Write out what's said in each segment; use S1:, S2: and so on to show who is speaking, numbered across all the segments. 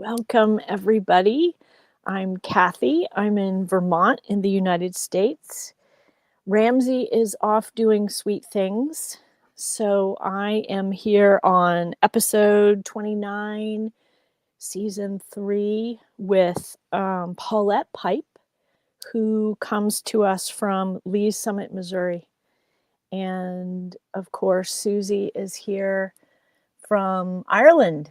S1: Welcome, everybody. I'm Kathy. I'm in Vermont in the United States. Ramsey is off doing sweet things. So I am here on episode 29, season 3, with Paulette Pipe, who comes to us from Lee's Summit, Missouri. And of course, Susie is here from Ireland.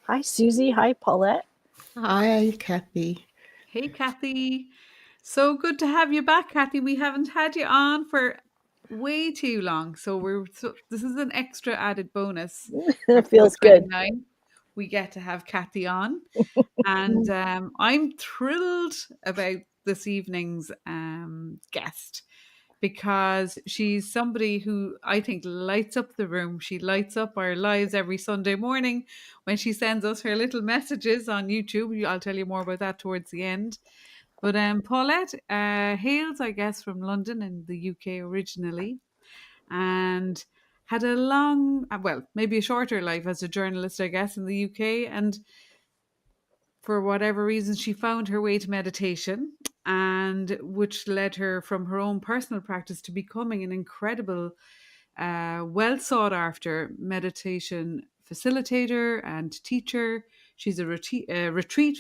S1: Hi, Susie. Hi, Paulette.
S2: Hi, Kathy.
S3: Hey, Kathy. So good to have you back, Kathy. We haven't had you on for way too long. This is an extra added bonus. For
S1: It feels
S3: episode
S1: good.
S3: 29, we get to have Kathy on. And I'm thrilled about this evening's guest because she's somebody who I think lights up the room. She lights up our lives every Sunday morning when she sends us her little messages on YouTube. I'll tell you more about that towards the end. But Paulette hails, I guess, from London in the UK originally, and had a long, well, maybe a shorter life as a journalist, I guess, in the UK. And for whatever reason, she found her way to meditation, and which led her from her own personal practice to becoming an incredible, well sought after meditation facilitator and teacher. She's a retreat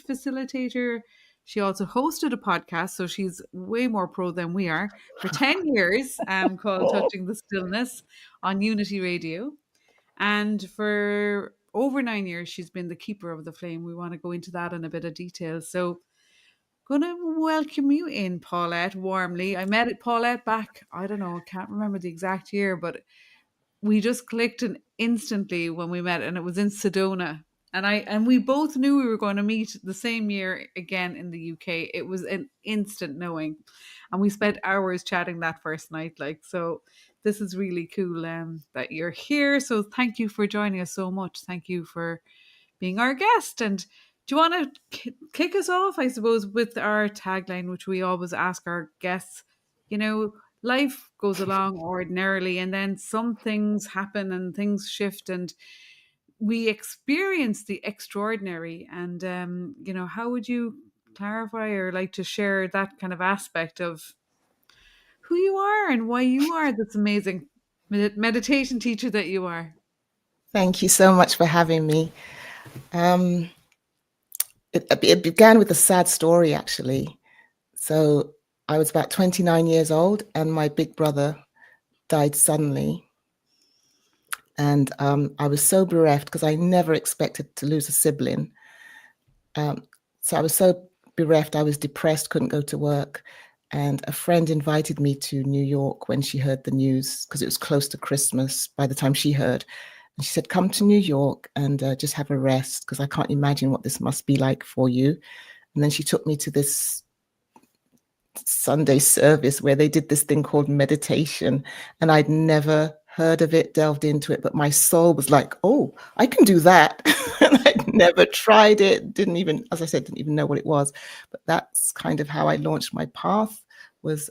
S3: facilitator. She also hosted a podcast, so she's way more pro than we are, for 10 years, called Touching the Stillness on Unity Radio. And for over 9 years, she's been the keeper of the flame. We want to go into that in a bit of detail. So, going to welcome you in, Paulette, warmly. I met Paulette back, I don't know, I can't remember the exact year, but we just clicked instantly when we met, and it was in Sedona. And we both knew we were going to meet the same year again in the UK. It was an instant knowing, and we spent hours chatting that first night. So, this is really cool that you're here. So, thank you for joining us so much. Thank you for being our guest. And do you want to kick us off, I suppose, with our tagline, which we always ask our guests? Life goes along ordinarily, and then some things happen and things shift, and we experience the extraordinary. And how would you clarify or like to share that kind of aspect of who you are and why you are this amazing meditation teacher that you are?
S2: Thank you so much for having me. It began with a sad story, actually. So I was about 29 years old, and my big brother died suddenly. And I was so bereft because I never expected to lose a sibling. So I was so bereft, I was depressed, couldn't go to work. And a friend invited me to New York when she heard the news, because it was close to Christmas by the time she heard. And she said, come to New York and just have a rest, because I can't imagine what this must be like for you. And then she took me to this Sunday service where they did this thing called meditation. And I'd never heard of it, delved into it, but my soul was like, oh, I can do that. And I'd never tried it, didn't even know what it was. But that's kind of how I launched my path, was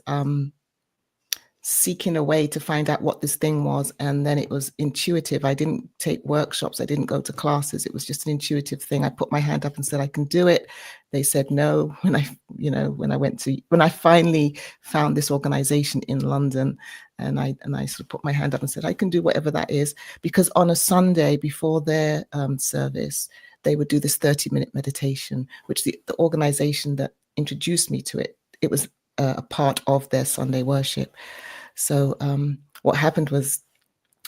S2: seeking a way to find out what this thing was. And then it was intuitive. I didn't take workshops. I didn't go to classes. It was just an intuitive thing. I put my hand up and said, I can do it. They said no. When I finally found this organization in London, and I sort of put my hand up and said, I can do whatever that is. Because on a Sunday before their service, they would do this 30-minute meditation, which the organization that introduced me to it, it was a part of their Sunday worship. So what happened was,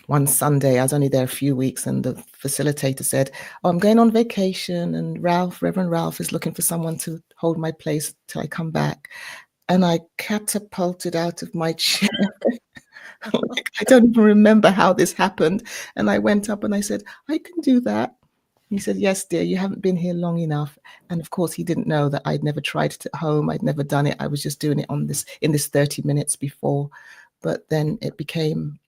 S2: one Sunday, I was only there a few weeks, and the facilitator said, oh, I'm going on vacation, and Reverend Ralph is looking for someone to hold my place till I come back. And I catapulted out of my chair. I don't even remember how this happened. And I went up and I said, I can do that. He said, yes, dear, you haven't been here long enough. And of course, he didn't know that I'd never tried it at home. I'd never done it. I was just doing it in this 30 minutes before. But then it became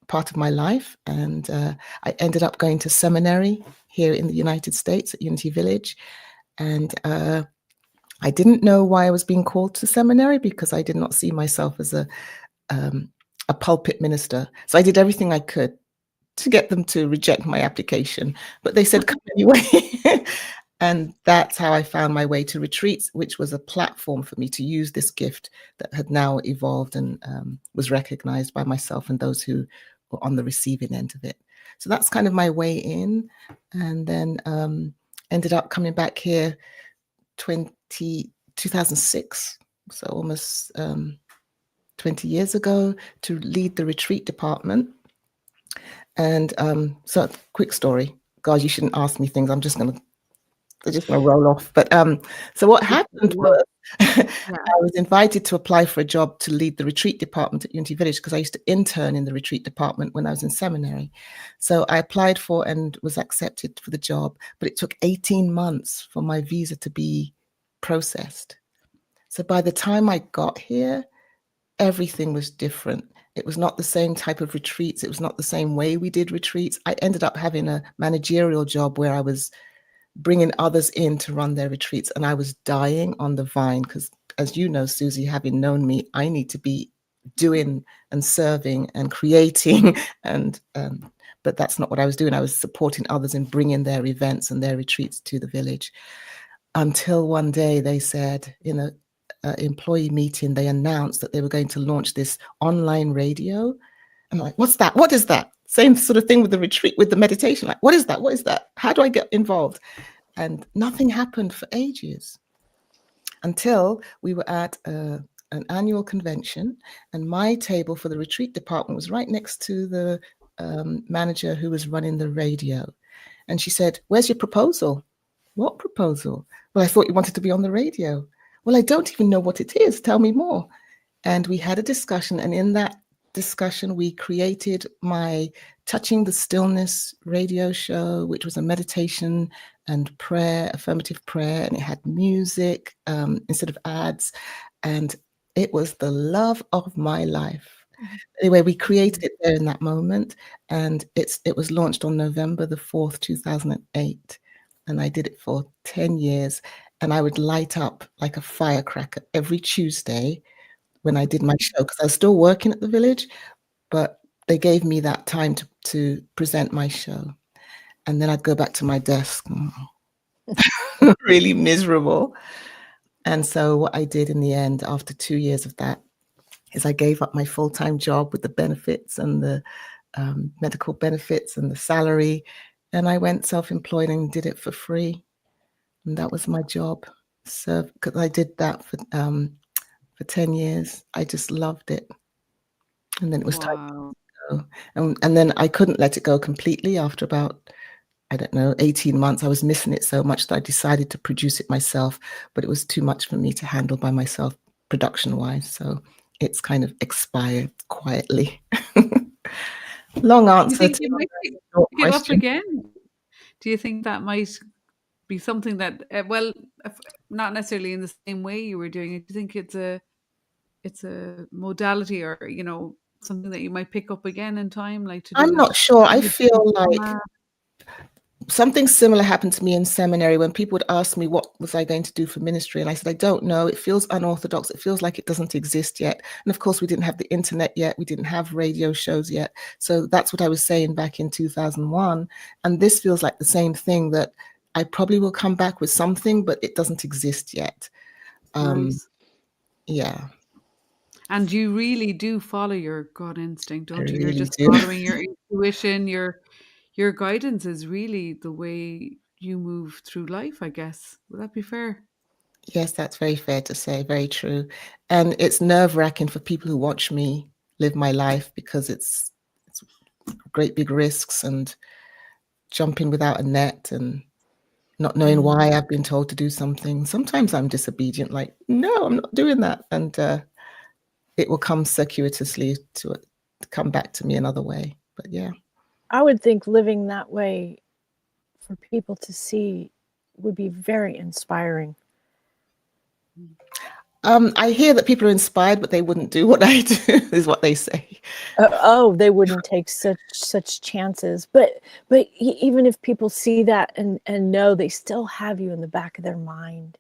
S2: part of my life. And I ended up going to seminary here in the United States at Unity Village. And I didn't know why I was being called to seminary, because I did not see myself as a pulpit minister. So I did everything I could to get them to reject my application. But they said, come anyway. And that's how I found my way to retreats, which was a platform for me to use this gift that had now evolved and was recognized by myself and those who were on the receiving end of it. So that's kind of my way in. And then ended up coming back here 2006, so almost 20 years ago, to lead the retreat department. And so quick story. God, you shouldn't ask me things. I'm just going to roll off. But so what happened was I was invited to apply for a job to lead the retreat department at Unity Village, because I used to intern in the retreat department when I was in seminary. So I applied for and was accepted for the job, but it took 18 months for my visa to be processed. So by the time I got here, everything was different. It was not the same type of retreats. It was not the same way we did retreats. I ended up having a managerial job where I was bringing others in to run their retreats, and I was dying on the vine, because, as you know, Susie, having known me, I need to be doing and serving and creating, and but that's not what I was doing. I was supporting others in bringing their events and their retreats to the village, until one day they said, in a employee meeting, they announced that they were going to launch this online radio. I'm like, what's that? What is that? Same sort of thing with the retreat, with the meditation. Like, what is that? What is that? How do I get involved? And nothing happened for ages, until we were at an annual convention, and my table for the retreat department was right next to the manager who was running the radio. And she said, "Where's your proposal?" "What proposal?" "Well, I thought you wanted to be on the radio." "Well, I don't even know what it is. Tell me more." And we had a discussion, and in that discussion, we created my Touching the Stillness radio show, which was a meditation and prayer, affirmative prayer, and it had music instead of ads, and it was the love of my life. Anyway, we created it there in that moment, and it was launched on November the 4th, 2008, and I did it for 10 years, and I would light up like a firecracker every Tuesday when I did my show, because I was still working at the village, but they gave me that time to present my show. And then I'd go back to my desk, really miserable. And so what I did in the end, after 2 years of that, is I gave up my full-time job with the benefits and the medical benefits and the salary, and I went self-employed and did it for free. And that was my job. So, because I did that for 10 years, I just loved it. And then it was time to go. And then I couldn't let it go completely. After about, I don't know, 18 months, I was missing it so much that I decided to produce it myself, but it was too much for me to handle by myself production-wise. So it's kind of expired quietly. Long answer.
S3: Do you think you might pick it up again? Do you think that might be something that, well, not necessarily in the same way you were doing it? Do you think it's a modality, or something that you might pick up again in time, like to do?
S2: I'm not sure. I feel like something similar happened to me in seminary, when people would ask me what was I going to do for ministry, and I said, I don't know. It feels unorthodox. It feels like it doesn't exist yet. And of course, we didn't have the internet yet. We didn't have radio shows yet. So that's what I was saying back in 2001. And this feels like the same thing, that I probably will come back with something, but it doesn't exist yet.
S3: Nice.
S2: Yeah.
S3: And you really do follow your gut instinct, don't you? You're
S2: really
S3: just
S2: do.
S3: following your intuition. Your guidance is really the way you move through life, I guess. Would that be fair?
S2: Yes, that's very fair to say. Very true. And it's nerve-wracking for people who watch me live my life, because it's great big risks and jumping without a net and not knowing why I've been told to do something. Sometimes I'm disobedient, like, no, I'm not doing that. And it will come circuitously to come back to me another way. But yeah.
S1: I would think living that way for people to see would be very inspiring.
S2: I hear that people are inspired, but they wouldn't do what I do, is what they say.
S1: They wouldn't take such chances. But even if people see that and know, they still have you in the back of their mind.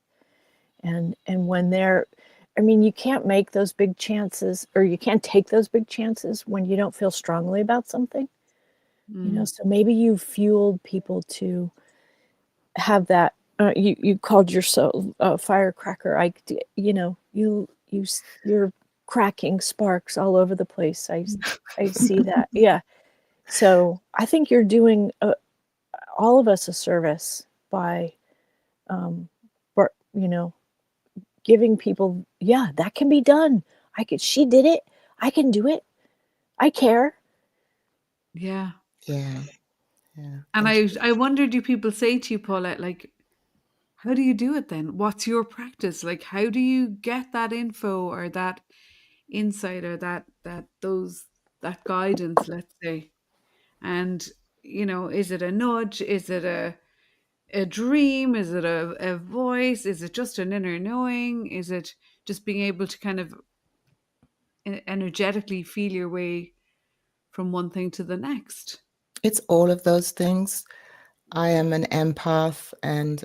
S1: And when you can't make those big chances, or you can't take those big chances when you don't feel strongly about something. So maybe you fueled people to have that You called yourself a firecracker. You're cracking sparks all over the place. I see that. Yeah. So I think you're doing all of us a service by, giving people, yeah, that can be done. She did it. I can do it. I care.
S3: Yeah.
S2: Yeah.
S3: And I wonder, do people say to you, Paulette, like, how do you do it then? What's your practice? Like, how do you get that info or that insight or that guidance, let's say? And, is it a nudge? Is it a dream? Is it a voice? Is it just an inner knowing? Is it just being able to kind of energetically feel your way from one thing to the next?
S2: It's all of those things. I am an empath and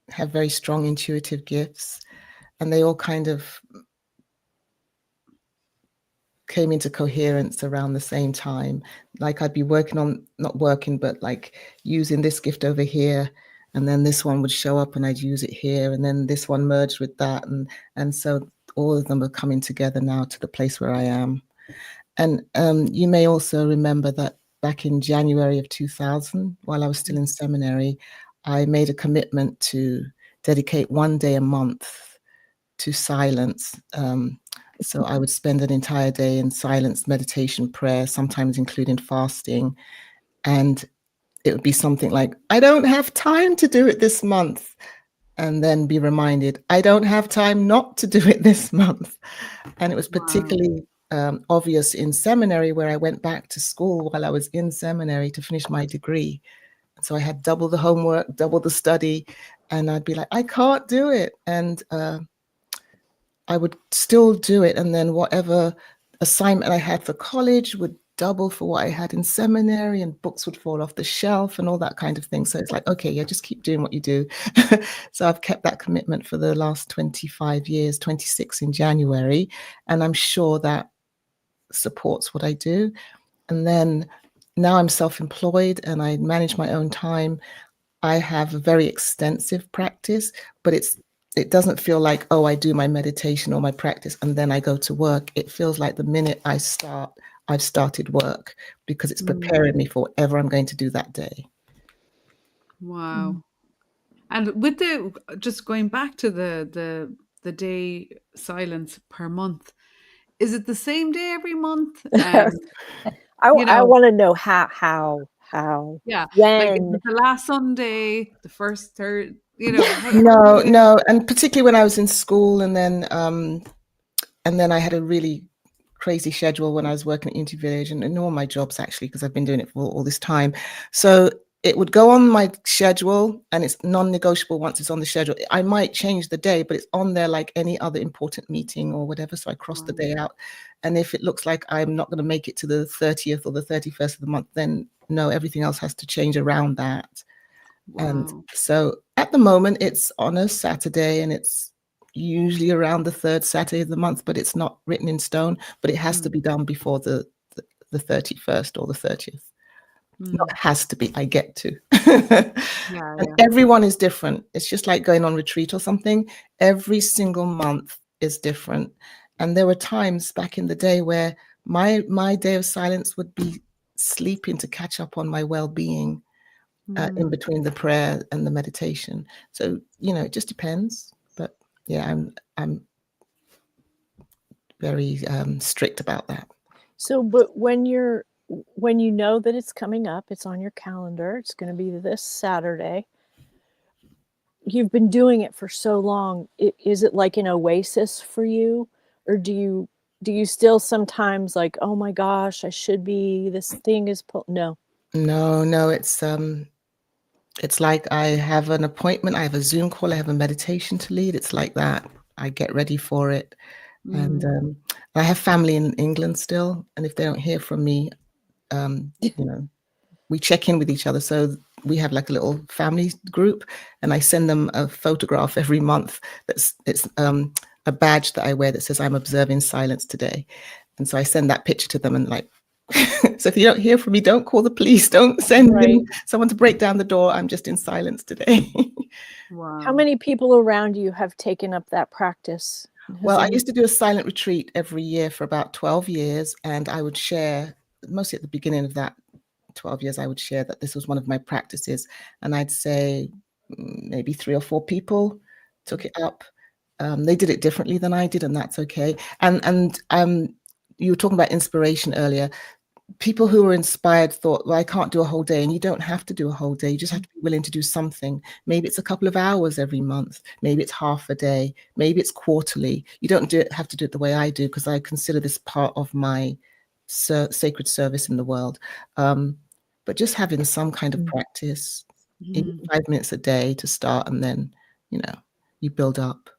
S2: have very strong intuitive gifts, and they all kind of came into coherence around the same time. Like I'd be not working, but like using this gift over here, and then this one would show up and I'd use it here, and then this one merged with that, and so all of them are coming together now to the place where I am. And you may also remember that back in January of 2000, while I was still in seminary, I made a commitment to dedicate one day a month to silence. So I would spend an entire day in silence, meditation, prayer, sometimes including fasting. And it would be something like, I don't have time to do it this month. And then be reminded, I don't have time not to do it this month. And it was particularly obvious in seminary, where I went back to school while I was in seminary to finish my degree. So I had double the homework, double the study, and I'd be like, I can't do it. And I would still do it. And then whatever assignment I had for college would double for what I had in seminary, and books would fall off the shelf and all that kind of thing. So it's like, okay, yeah, just keep doing what you do. So I've kept that commitment for the last 25 years, 26 in January. And I'm sure that supports what I do. And then now I'm self-employed and I manage my own time. I have a very extensive practice, but it doesn't feel like, oh, I do my meditation or my practice and then I go to work. It feels like the minute I start, I've started work, because it's preparing me for whatever I'm going to do that day.
S3: Wow. And with just going back to the day silence per month, is it the same day every month?
S1: I want to know how,
S3: Yeah, like is
S1: when.
S3: it the last Sunday, the first, third, how
S2: No. And particularly when I was in school, and then I had a really crazy schedule when I was working at Unity Village, and in all my jobs actually, because I've been doing it for all this time. So it would go on my schedule, and it's non-negotiable once it's on the schedule. I might change the day, but it's on there like any other important meeting or whatever. So I cross the day out. And if it looks like I'm not going to make it to the 30th or the 31st of the month, then no, everything else has to change around that.
S3: Wow.
S2: And so at the moment it's on a Saturday, and it's usually around the third Saturday of the month, but it's not written in stone, but it has to be done before the 31st or the 30th. Not has to be, I get to. And everyone is different. It's just like going on retreat or something. Every single month is different. And there were times back in the day where my day of silence would be sleeping to catch up on my well-being in between the prayer and the meditation. So, it just depends. But yeah, I'm very strict about that.
S1: So, but when you know that it's coming up, it's on your calendar, it's going to be this Saturday, you've been doing it for so long, is it like an oasis for you? Or do you still sometimes like, oh my gosh, I should be, this thing is no.
S2: It's like I have an appointment, I have a Zoom call, I have a meditation to lead. It's like that. I get ready for it. And I have family in England still. And if they don't hear from me, we check in with each other. So we have like a little family group, and I send them a photograph every month. It's a badge that I wear that says I'm observing silence today. And so I send that picture to them, and like So if you don't hear from me, don't call the police. Don't send
S1: Right.
S2: someone to break down the door. I'm just in silence today.
S3: Wow.
S1: How many people around you have taken up that practice?
S2: Well, I used to do a silent retreat every year for about 12 years, and I would share, mostly at the beginning of that 12 years, I would share that this was one of my practices, and I'd say maybe 3 or 4 people took it up. They did it differently than I did, and that's okay. And you were talking about inspiration earlier. People who were inspired thought, well, I can't do a whole day. And you don't have to do a whole day. You just have to be willing to do something. Maybe it's a couple of hours every month. Maybe it's half a day. Maybe it's quarterly. You don't have to do it the way I do, because I consider this part of my sacred service in the world. But just having some kind of practice, even 5 minutes a day to start, and then, you build up.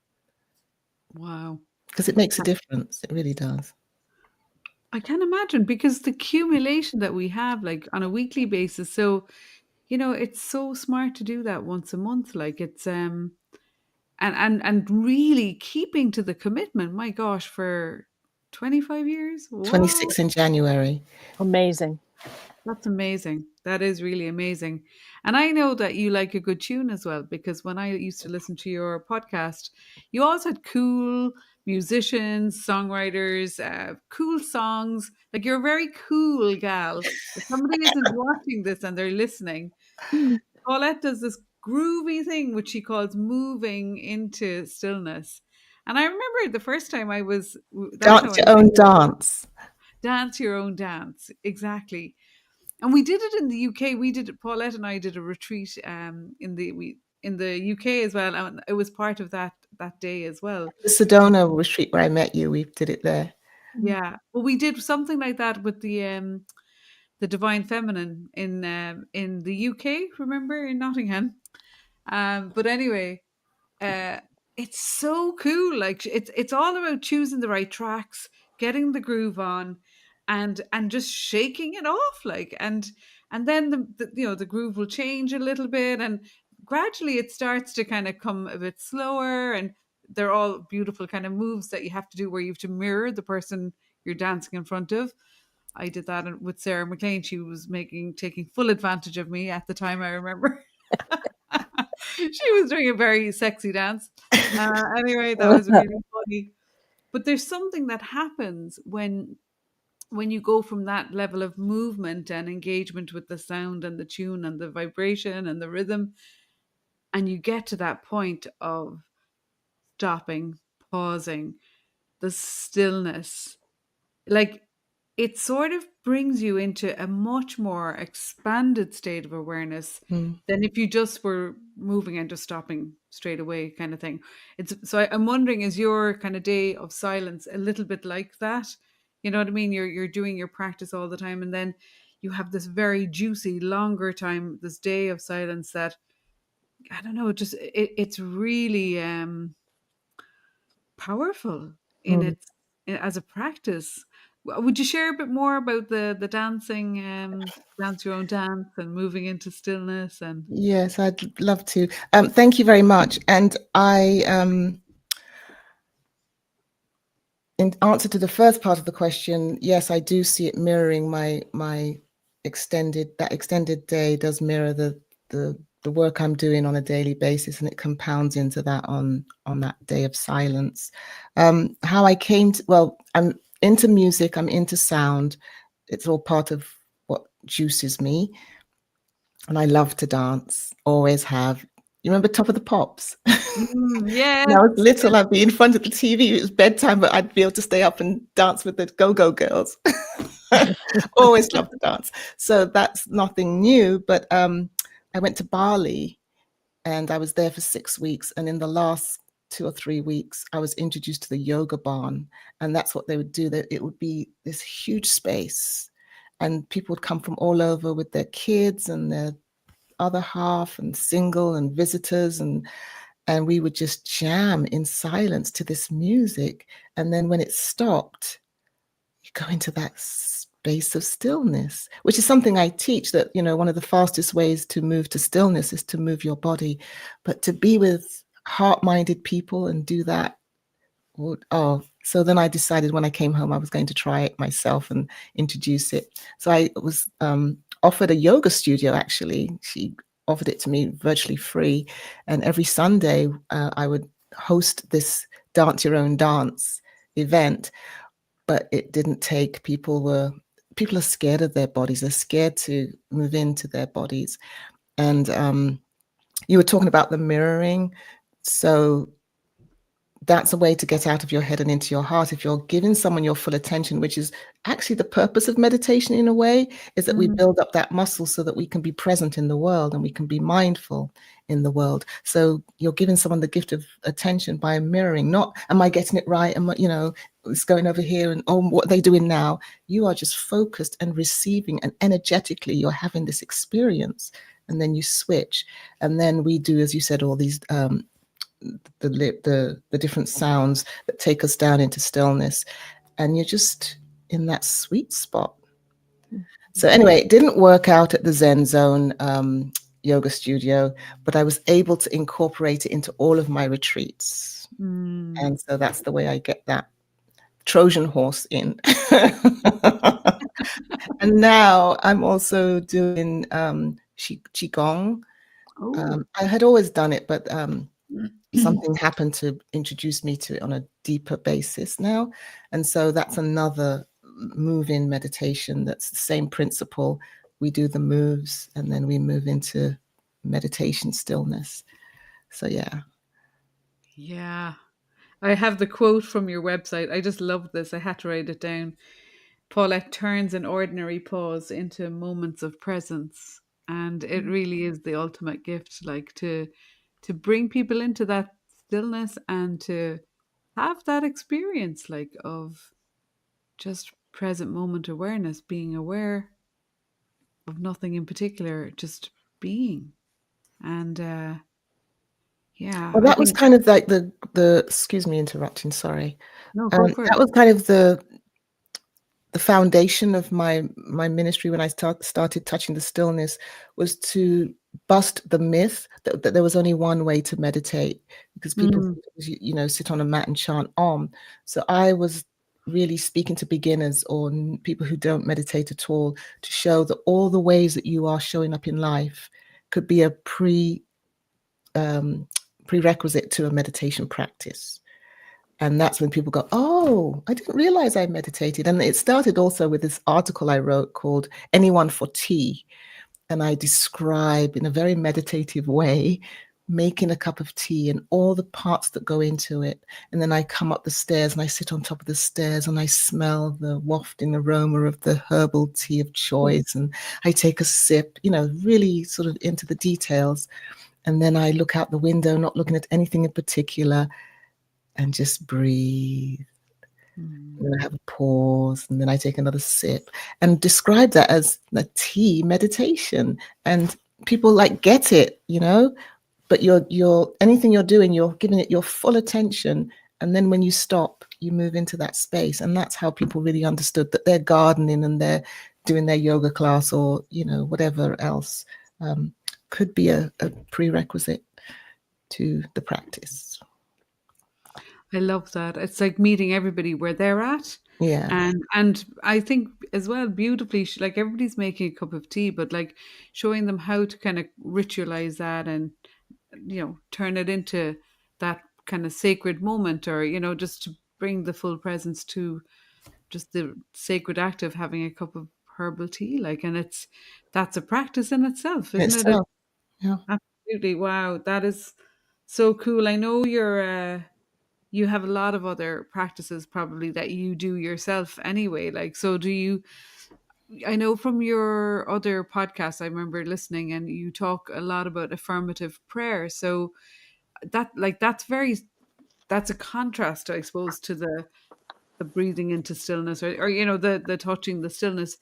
S3: Wow.
S2: Because it makes a difference. It really does.
S3: I can imagine, because the accumulation that we have, like, on a weekly basis. So, it's so smart to do that once a month. Like, it's and really keeping to the commitment. My gosh, for 25 years. Wow.
S2: 26 in January.
S1: Amazing.
S3: That's amazing. That is really amazing. And I know that you like a good tune as well, because when I used to listen to your podcast, you always had cool musicians, songwriters, cool songs. Like, you're a very cool gal. If somebody isn't watching this and they're listening, Paulette does this groovy thing which she calls moving into stillness. And I remember the first time that's how
S2: Dance
S3: I
S2: your own dance.
S3: dance your own dance. Exactly. And we did it in the UK. Paulette and I did a retreat in the UK as well, and it was part of that day as well.
S2: The Sedona retreat where I met you, we did it there.
S3: Yeah, well, we did something like that with the Divine Feminine in the UK. Remember, in Nottingham. But anyway, it's so cool. Like, it's all about choosing the right tracks, getting the groove on, and just shaking it off. Like, and then the groove will change a little bit, and gradually it starts to kind of come a bit slower. And they're all beautiful kind of moves that you have to do, where you have to mirror the person you're dancing in front of. I did that with Sarah McLean. She was taking full advantage of me at the time, I remember. She was doing a very sexy dance. Anyway, that was really funny. But there's something that happens when you go from that level of movement and engagement with the sound and the tune and the vibration and the rhythm, and you get to that point of stopping, pausing, the stillness. Like, it sort of brings you into a much more expanded state of awareness than if you just were moving and just stopping straight away, kind of thing. I'm wondering, is your kind of day of silence a little bit like that? You know what I mean? You're doing your practice all the time, and then you have this very juicy, longer time, this day of silence that, I don't know, it's really powerful as a practice. Would you share a bit more about the dancing, dance your own dance, and moving into stillness? And
S2: Yes, I'd love to. Thank you very much. And in answer to the first part of the question, yes, I do see it mirroring my extended day does mirror the work I'm doing on a daily basis, and it compounds into that on that day of silence. How I came to, well, I'm into music, I'm into sound. It's all part of what juices me. And I love to dance, always have. You remember Top of the Pops?
S3: yeah,
S2: When I was little, I'd be in front of the TV. It was bedtime, but I'd be able to stay up and dance with the Go-Go Girls. Always loved to dance. So that's nothing new. But I went to Bali, and I was there for 6 weeks. And in the last 2 or 3 weeks, I was introduced to the yoga barn. And that's what they would do. That it would be this huge space, and people would come from all over with their kids and their other half, and single, and visitors, and we would just jam in silence to this music. And then when it stopped, you go into that space of stillness, which is something I teach, that, one of the fastest ways to move to stillness is to move your body. But to be with heart-minded people and do that, So then I decided when I came home, I was going to try it myself and introduce it. So I was offered a yoga studio, actually. She offered it to me virtually free. And every Sunday, I would host this Dance Your Own Dance event. But it didn't take. People are scared of their bodies. They're scared to move into their bodies. And you were talking about the mirroring. So that's a way to get out of your head and into your heart. If you're giving someone your full attention, which is actually the purpose of meditation in a way, is that we build up that muscle so that we can be present in the world and we can be mindful in the world. So you're giving someone the gift of attention by mirroring, not, am I getting it right? Am I, it's going over here and, oh, what are they doing now? You are just focused and receiving, and energetically you're having this experience, and then you switch. And then we do, as you said, all these the different sounds that take us down into stillness, and you're just in that sweet spot. So anyway, it didn't work out at the Zen Zone yoga studio, but I was able to incorporate it into all of my retreats. And so that's the way I get that Trojan horse in. And now I'm also doing Qigong. I had always done it, but something happened to introduce me to it on a deeper basis now. And so that's another move-in meditation. That's the same principle. We do the moves and then we move into meditation stillness. So yeah.
S3: Yeah. I have the quote from your website. I just love this. I had to write it down. Paulette turns an ordinary pause into moments of presence. And it really is the ultimate gift, like to bring people into that stillness and to have that experience, like, of just present moment awareness, being aware of nothing in particular, just being. And yeah,
S2: Well,
S3: I
S2: that was
S3: think,
S2: kind of like the excuse me interrupting, sorry.
S3: no, go for it.
S2: That was kind of the foundation of my ministry when I started touching the stillness, was to bust the myth that there was only one way to meditate, because people sit on a mat and chant Om. So I was really speaking to beginners or people who don't meditate at all, to show that all the ways that you are showing up in life could be a prerequisite to a meditation practice. And that's when people go, oh, I didn't realize I meditated. And it started also with this article I wrote called Anyone for Tea. And I describe in a very meditative way making a cup of tea and all the parts that go into it. And then I come up the stairs and I sit on top of the stairs and I smell the wafting aroma of the herbal tea of choice. And I take a sip, really sort of into the details. And then I look out the window, not looking at anything in particular, and just breathe. And then I have a pause, and then I take another sip, and describe that as a tea meditation. And people get it, but you're anything you're doing, you're giving it your full attention. And then when you stop, you move into that space. And that's how people really understood that they're gardening and they're doing their yoga class or, whatever else could be a prerequisite to the practice.
S3: I love that. It's like meeting everybody where they're at.
S2: Yeah.
S3: And I think as well, beautifully, like, everybody's making a cup of tea, but like showing them how to kind of ritualize that and, turn it into that kind of sacred moment, or, just to bring the full presence to just the sacred act of having a cup of herbal tea. And that's a practice in itself, isn't it?
S2: Itself. Yeah.
S3: Absolutely. Wow. That is so cool. I know you have a lot of other practices probably that you do yourself anyway. So do you, I know from your other podcasts, I remember listening, and you talk a lot about affirmative prayer. So that's a contrast, I suppose, to the breathing into stillness, or the touching the stillness.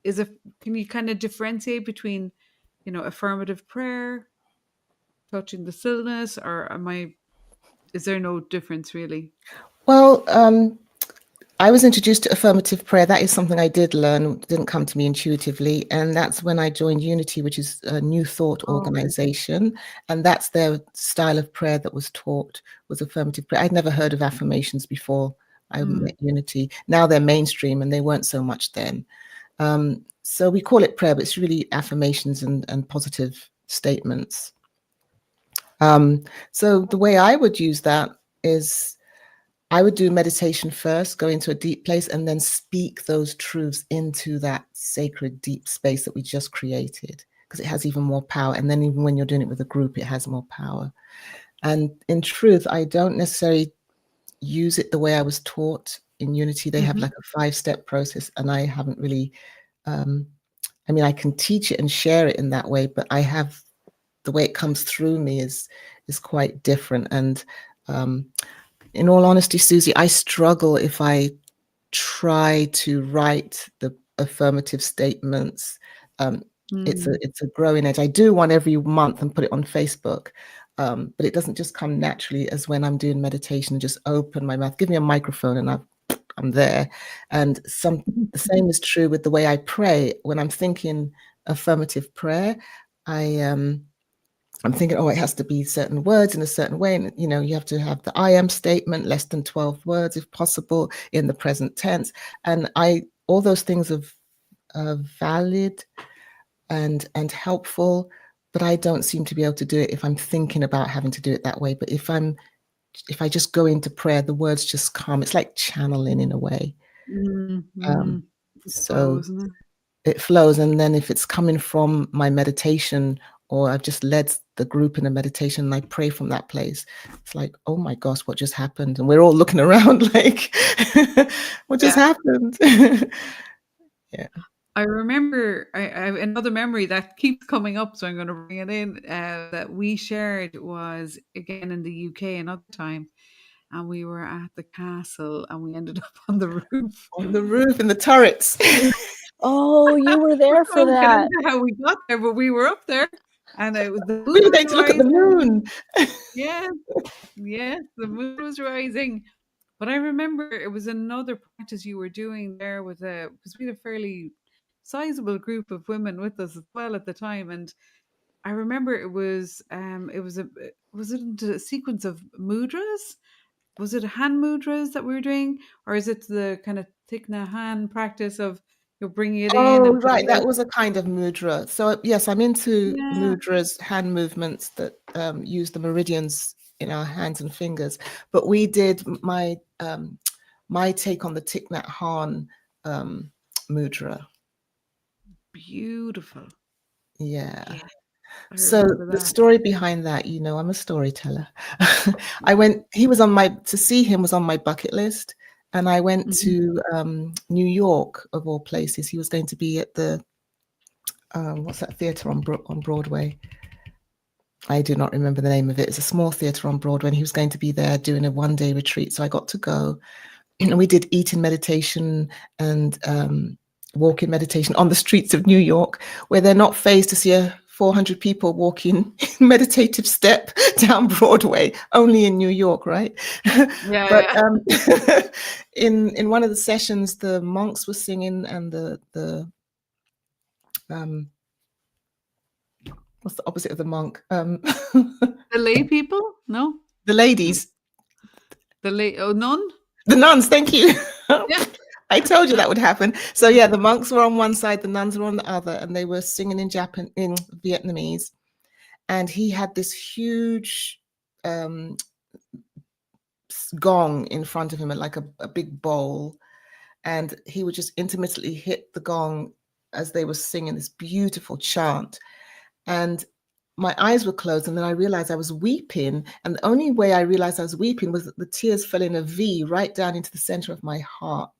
S3: Can you kind of differentiate between, affirmative prayer, touching the stillness, or is there no difference really?
S2: Well, I was introduced to affirmative prayer. That is something I did learn. It didn't come to me intuitively. And that's when I joined Unity, which is a New Thought organization. And that's their style of prayer that was taught, was affirmative prayer. I'd never heard of affirmations before I met unity. Now they're mainstream, and they weren't so much then. So we call it prayer, but it's really affirmations and positive statements. So the way I would use that is I would do meditation first, go into a deep place, and then speak those truths into that sacred deep space that we just created, because it has even more power. And then even when you're doing it with a group, it has more power. And in truth, I don't necessarily use it the way I was taught in Unity. They have like a 5-step process, and I haven't really, I mean, I can teach it and share it in that way, but I have, the way it comes through me is quite different. And in all honesty, Susie, I struggle if I try to write the affirmative statements. It's a growing edge. I do one every month and put it on Facebook, but it doesn't just come naturally as when I'm doing meditation and just open my mouth, give me a microphone, and I'm there. And the same is true with the way I pray. When I'm thinking affirmative prayer, I'm thinking, oh, it has to be certain words in a certain way. And, you have to have the I am statement, less than 12 words, if possible, in the present tense. And all those things are valid and helpful, but I don't seem to be able to do it if I'm thinking about having to do it that way. But if I just go into prayer, the words just come. It's like channeling in a way. So it flows. And then if it's coming from my meditation, or I've just led the group in a meditation and I pray from that place, it's like, oh my gosh, what just happened? And we're all looking around like, what just happened? Yeah.
S3: I remember I have another memory that keeps coming up, so I'm going to bring it in, that we shared was again in the UK another time, and we were at the castle and we ended up on the roof.
S2: On the roof in the turrets.
S1: Oh, you were there for
S3: I
S1: that.
S3: don't know how we got there, but we were up there, and it was the moon.
S2: We were going to look at the moon.
S3: Yes, the moon was rising. But I remember it was another practice you were doing there with because we had a fairly sizable group of women with us as well at the time, and I remember was it a sequence of mudras? Was it hand mudras that we were doing, or is it the kind of Thich hand practice of you're bringing it in?
S2: Oh,
S3: And
S2: right. That was a kind of mudra. So yes, I'm into mudras, hand movements that use the meridians in our hands and fingers. But we did my take on the Thich Nhat Hanh mudra.
S3: Beautiful.
S2: Yeah.
S3: So
S2: the story behind that, I'm a storyteller. To see him was on my bucket list. And I went to New York, of all places. He was going to be at the, what's that theater on Broadway? I do not remember the name of it. It's a small theater on Broadway, and he was going to be there doing a one-day retreat. So I got to go. And we did eating meditation and walking meditation on the streets of New York, where they're not phased to see 400 people walking meditative step down Broadway, only in New York, right? But in one of the sessions, the monks were singing, and the what's the opposite of the monk?
S3: the lay people? No,
S2: the ladies.
S3: Nun?
S2: The nuns. Thank you.
S3: Yeah.
S2: I told you that would happen. So yeah, the monks were on one side, the nuns were on the other, and they were singing in Vietnamese. And he had this huge gong in front of him, like a big bowl, and he would just intermittently hit the gong as they were singing this beautiful chant. And my eyes were closed, and then I realized I was weeping. And the only way I realized I was weeping was that the tears fell in a V right down into the center of my heart.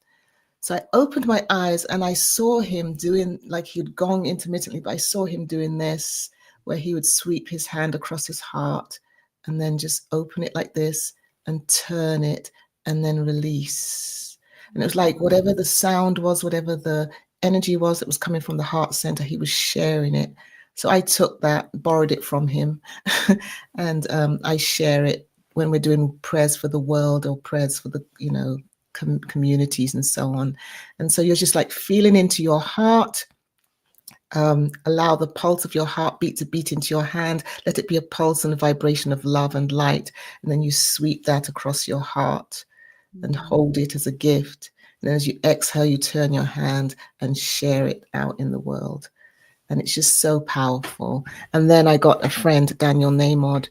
S2: So I opened my eyes and I saw him doing, like he'd gong intermittently, but I saw him doing this, where he would sweep his hand across his heart and then just open it like this and turn it and then release. And it was like whatever the sound was, whatever the energy was that was coming from the heart center, he was sharing it. So I took that, borrowed it from him, and I share it when we're doing prayers for the world or prayers for the, communities and so on. And so you're just like feeling into your heart. Allow the pulse of your heartbeat to beat into your hand. Let it be a pulse and a vibration of love and light. And then you sweep that across your heart. and hold it as a gift. And as you exhale, you turn your hand and share it out in the world. And it's just so powerful. And then I got a friend, Daniel Namod,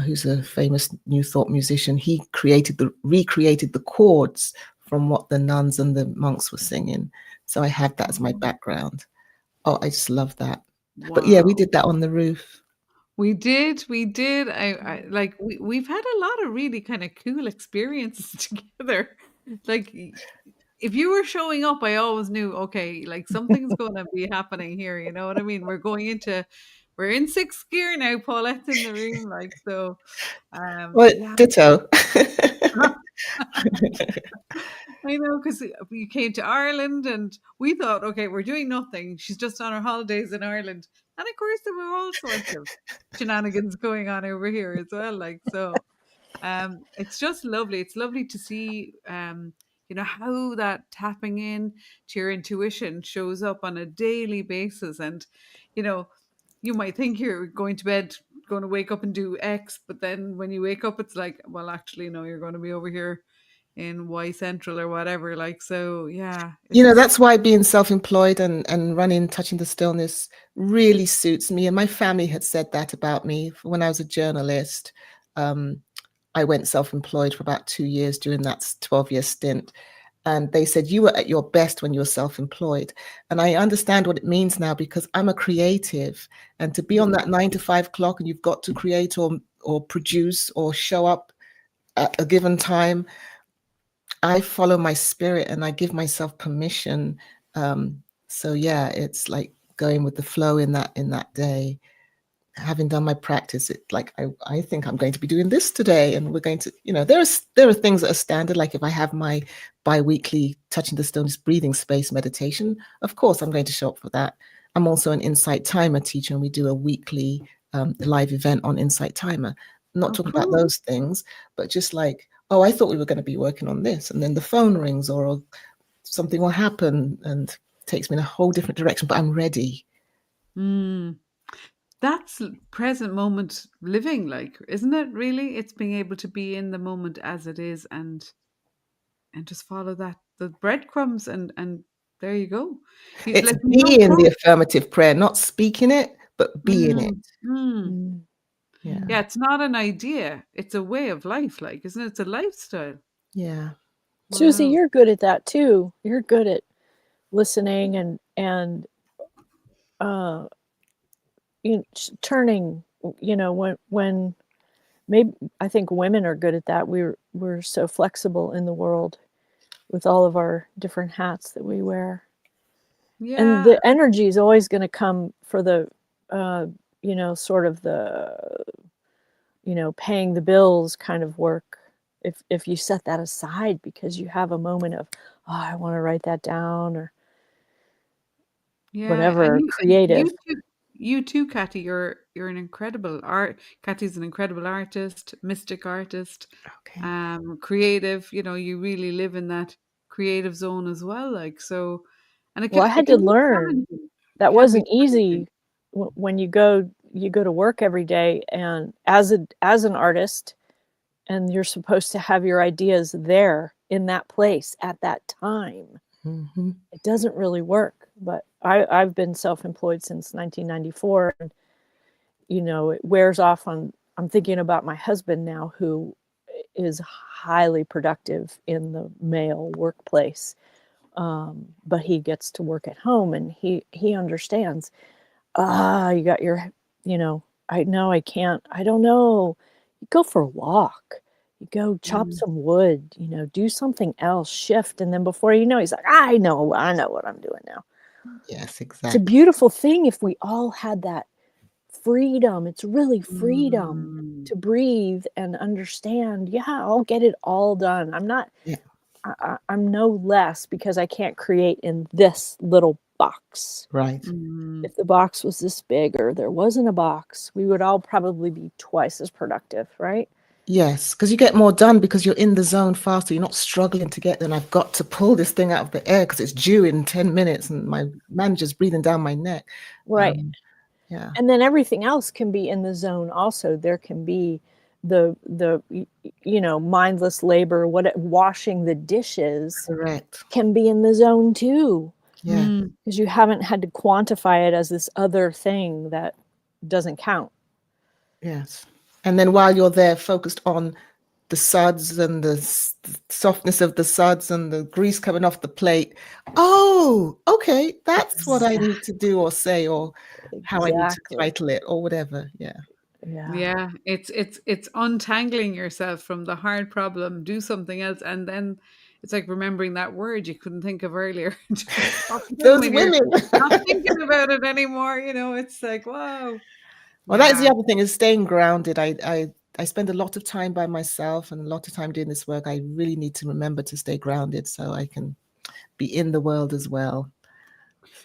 S2: who's a famous New Thought musician. He recreated the chords from what the nuns and the monks were singing. So I have that as my background. Oh, I just love that.
S3: Wow.
S2: But yeah, we did that on the roof.
S3: We did. I like we've had a lot of really kind of cool experiences together. Like if you were showing up, I always knew, okay, like something's going to be happening here. You know what I mean? We're in sixth gear now. Paulette's in the room, like so.
S2: Well,
S3: Yeah.
S2: ditto.
S3: I know, because you came to Ireland and we thought, okay, we're doing nothing. She's just on her holidays in Ireland. And of course, there were all sorts of shenanigans going on over here as well. Like, so it's just lovely. It's lovely to see, how that tapping in to your intuition shows up on a daily basis. And, you might think you're going to bed, going to wake up and do X, but then when you wake up, it's like, well, actually, no, you're going to be over here in Y Central or whatever. Like, so yeah,
S2: That's why being self-employed and running Touching the Stillness really suits me. And my family had said that about me when I was a journalist. I went self-employed for about 2 years during that 12-year stint. And they said, you were at your best when you were self-employed. And I understand what it means now, because I'm a creative, and to be on that 9 to 5 clock and you've got to create or produce or show up at a given time, I follow my spirit and I give myself permission. So yeah, it's like going with the flow in that day. Having done my practice, it like I think I'm going to be doing this today, and we're going to, there are things that are standard. Like if I have my bi-weekly Touching the Stillness breathing space meditation, of course I'm going to show up for that. I'm also an Insight Timer teacher, and we do a weekly live event on Insight Timer. I'm not talking about those things, but just like, oh, I thought we were going to be working on this, and then the phone rings or something will happen and takes me in a whole different direction, but I'm ready.
S3: That's present moment living, like, isn't it? Really, it's being able to be in the moment as it is, and just follow the breadcrumbs, and there you go.
S2: It's
S3: Like,
S2: being the affirmative prayer, not speaking it, but being it.
S3: Yeah, it's not an idea, it's a way of life, like, isn't it? It's a lifestyle.
S2: Yeah.
S1: Susie,
S3: Wow.
S1: you're good at that too. You're good at listening and turning, when maybe I think women are good at that. We're so flexible in the world with all of our different hats that we wear.
S3: Yeah.
S1: And the energy is always going to come for the sort of the paying the bills kind of work, if you set that aside because you have a moment of, oh, I want to write that down, or whatever,
S3: and
S1: creative.
S3: you too, Cathy. You're an incredible Cathy's an incredible artist, mystic artist,
S2: Okay.
S3: creative. You really live in that creative zone as well. Like, so, and
S1: Well, I had to learn. That wasn't easy when you go to work every day, and as an artist, and you're supposed to have your ideas there in that place at that time.
S2: Mm-hmm.
S1: It doesn't really work. But I've been self-employed since 1994, and it wears off on. I'm thinking about my husband now, who is highly productive in the male workplace, but he gets to work at home, and he understands. You got your, I know I can't. I don't know. You go for a walk. You go chop some wood. Do something else. Shift, and then before you know, he's like, I know what I'm doing now.
S2: Yes,
S1: It's a
S2: exactly.
S1: beautiful thing if we all had that freedom. It's really freedom to breathe and understand. Yeah, I'll get it all done. I'm not.
S2: Yeah.
S1: I'm no less because I can't create in this little box.
S2: Right.
S1: If the box was this big, or there wasn't a box, we would all probably be twice as productive, right?
S2: Yes, because you get more done because you're in the zone faster. You're not struggling to get there. And I've got to pull this thing out of the air because it's due in 10 minutes and my manager's breathing down my neck.
S1: Right.
S2: Yeah.
S1: And then everything else can be in the zone also. There can be mindless labor, washing the dishes
S2: Correct.
S1: can be in the zone too,
S2: Yeah.
S1: because you haven't had to quantify it as this other thing that doesn't count.
S2: Yes. And then while you're there focused on the suds and the softness of the suds and the grease coming off the plate, oh, okay, that's what I need to do or say, or how I need to
S1: Exactly.
S2: title it or whatever. Yeah.
S3: Yeah, it's untangling yourself from the hard problem, do something else, and then it's like remembering that word you couldn't think of earlier. Just pops in
S2: Those
S3: when you're
S2: women.
S3: not thinking about it anymore. It's like, wow.
S2: Well, that is the
S3: Yeah.
S2: other thing, is staying grounded. I spend a lot of time by myself and a lot of time doing this work. I really need to remember to stay grounded so I can be in the world as well.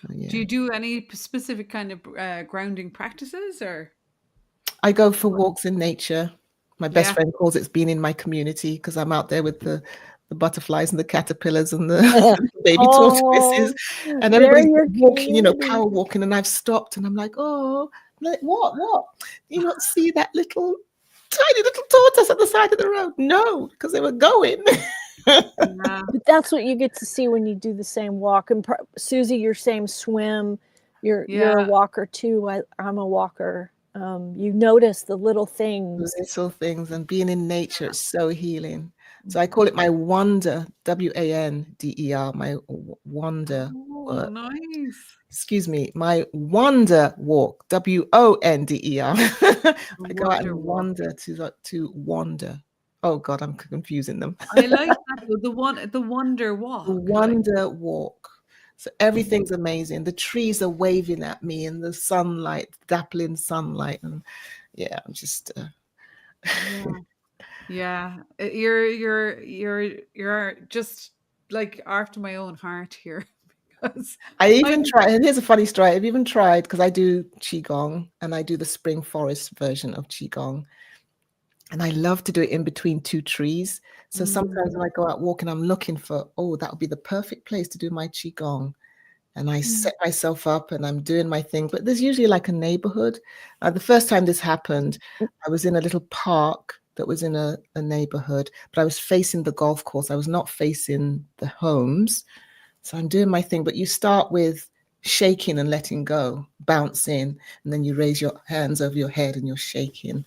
S2: So,
S3: Do
S2: yeah.
S3: you do any specific kind of grounding practices, or?
S2: I go for walks in nature. My best
S3: Yeah.
S2: friend calls it being in my community, because I'm out there with the butterflies and the caterpillars and the baby tortoises, and
S1: they're
S2: everybody's
S1: your
S2: walking,
S1: community.
S2: power walking, and I've stopped and I'm like, oh, like, what? Do you not see that little tiny little tortoise at the side of the road? No, because they were going.
S3: Yeah.
S1: But that's what you get to see when you do the same walk. And Susie, you're same swim. You're a walker too. I'm a walker. You notice the little things.
S2: Little things, and being in nature, it's so healing. So I call it my wonder, WANDER, my wonder.
S3: Oh, nice.
S2: Excuse me, my wonder walk, WONDER. I go out
S3: Wonder
S2: and
S3: walk.
S2: wander to wander. Oh God, I'm confusing them.
S3: I like that though, the wonder
S2: The
S3: walk.
S2: wonder walk. So everything's amazing. The trees are waving at me in the sunlight, dappling sunlight, and yeah, I'm just.
S3: Yeah. You're just like after my own heart here. Because
S2: I even tried, and here's a funny story. I've even tried, because I do Qigong and I do the spring forest version of Qigong. And I love to do it in between two trees. So sometimes when I go out walking, I'm looking for, oh, that would be the perfect place to do my Qigong. And I set myself up and I'm doing my thing. But there's usually like a neighborhood. The first time this happened, I was in a little park that was in a neighborhood, but I was facing the golf course. I was not facing the homes. So I'm doing my thing. But you start with shaking and letting go, bouncing, and then you raise your hands over your head and you're shaking.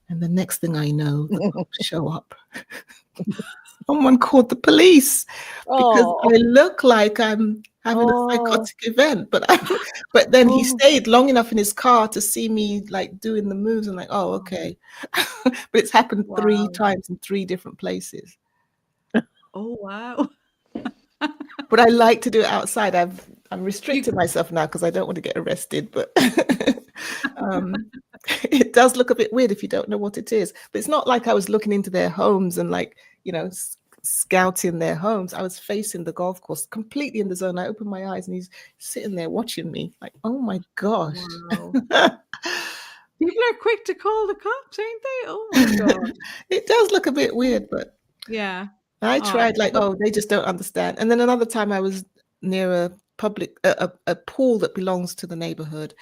S2: And the next thing I know, the cops show up. Someone called the police because I look like I'm having a psychotic event. But then he stayed long enough in his car to see me like doing the moves and like, oh, okay. But it's happened 3 times in 3 different places.
S3: Oh, wow.
S2: But I like to do it outside. I'm restricting myself now because I don't want to get arrested. But it does look a bit weird if you don't know what it is. But it's not like I was looking into their homes and like, scouting their homes. I was facing the golf course, completely in the zone. I opened my eyes and he's sitting there watching me like, oh my gosh.
S3: Wow. People are quick to call the cops, ain't they? Oh my God.
S2: It does look a bit weird, but
S3: yeah.
S2: I tried they just don't understand. And then another time I was near a public, a pool that belongs to the neighborhood,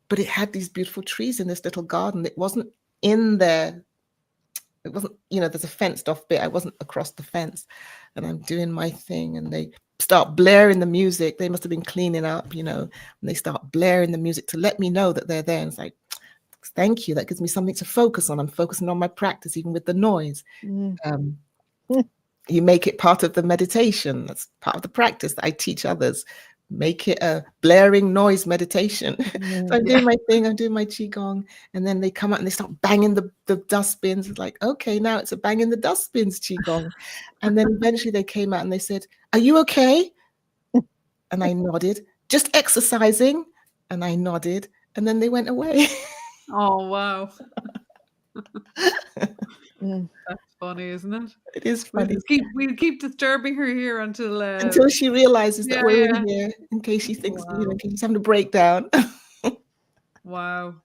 S2: but it had these beautiful trees in this little garden. It wasn't in there. It wasn't, there's a fenced off bit. I wasn't across the fence, and I'm doing my thing and they start blaring the music. They must have been cleaning up, and they start blaring the music to let me know that they're there. And it's like, thank you. That gives me something to focus on. I'm focusing on my practice, even with the noise. You make it part of the meditation. That's part of the practice that I teach others. Make it a blaring noise meditation. So I'm doing my thing, I'm doing my Qigong, and then they come out and they start banging the dustbins. It's like, okay, now it's a banging the dustbins Qigong. And then eventually they came out and they said, are you okay? And I nodded. Just exercising? And I nodded. And then they went away.
S3: Oh, wow. That's funny, isn't it?
S2: It is funny.
S3: We'll keep disturbing her here
S2: until she realizes that we're in here, in case she thinks, in case she's having a breakdown.
S3: Wow.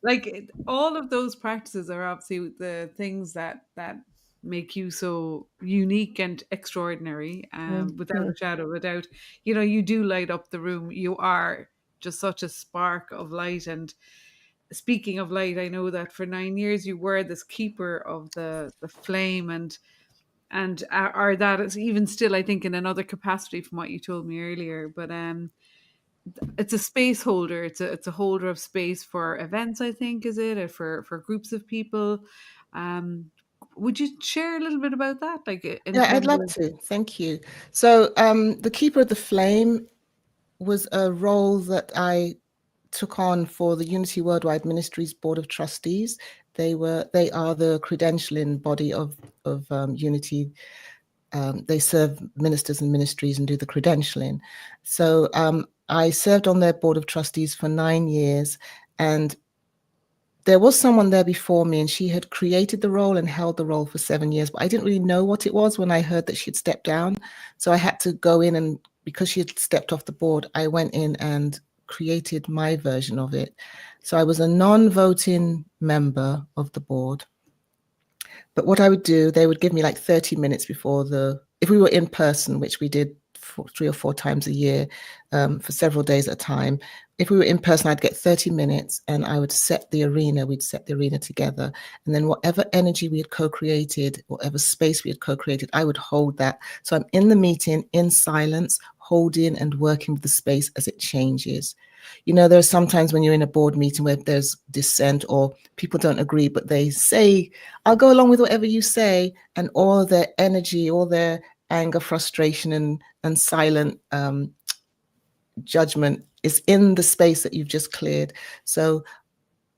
S3: Like all of those practices are obviously the things that make you so unique and extraordinary, without a shadow of a doubt. You do light up the room. You are just such a spark of light, and speaking of light, I know that for 9 years you were this keeper of the flame, and are that is even still, I think, in another capacity from what you told me earlier. But it's a space holder. It's a holder of space for events, I think, is it, or for groups of people. Um, would you share a little bit about that, like in
S2: Yeah, I'd
S3: terms
S2: love
S3: of?
S2: to. Thank you. So, the Keeper of the Flame was a role that I took on for the Unity Worldwide Ministries Board of Trustees. They are the credentialing body of Unity. They serve ministers and ministries and do the credentialing. So I served on their Board of Trustees for 9 years, and there was someone there before me, and she had created the role and held the role for 7 years, but I didn't really know what it was when I heard that she'd stepped down. So I had to go in, and because she had stepped off the board, I went in and created my version of it. So I was a non-voting member of the board. But what I would do, they would give me like 30 minutes before if we were in person, which we did 3 or 4 times a year, for several days at a time. If we were in person, I'd get 30 minutes and I would set the arena. We'd set the arena together. And then whatever energy we had co-created, whatever space we had co-created, I would hold that. So I'm in the meeting in silence, holding and working with the space as it changes. You know, there are sometimes when you're in a board meeting where there's dissent or people don't agree, but they say, I'll go along with whatever you say, and all their energy, all their anger, frustration, and silent judgment is in the space that you've just cleared. So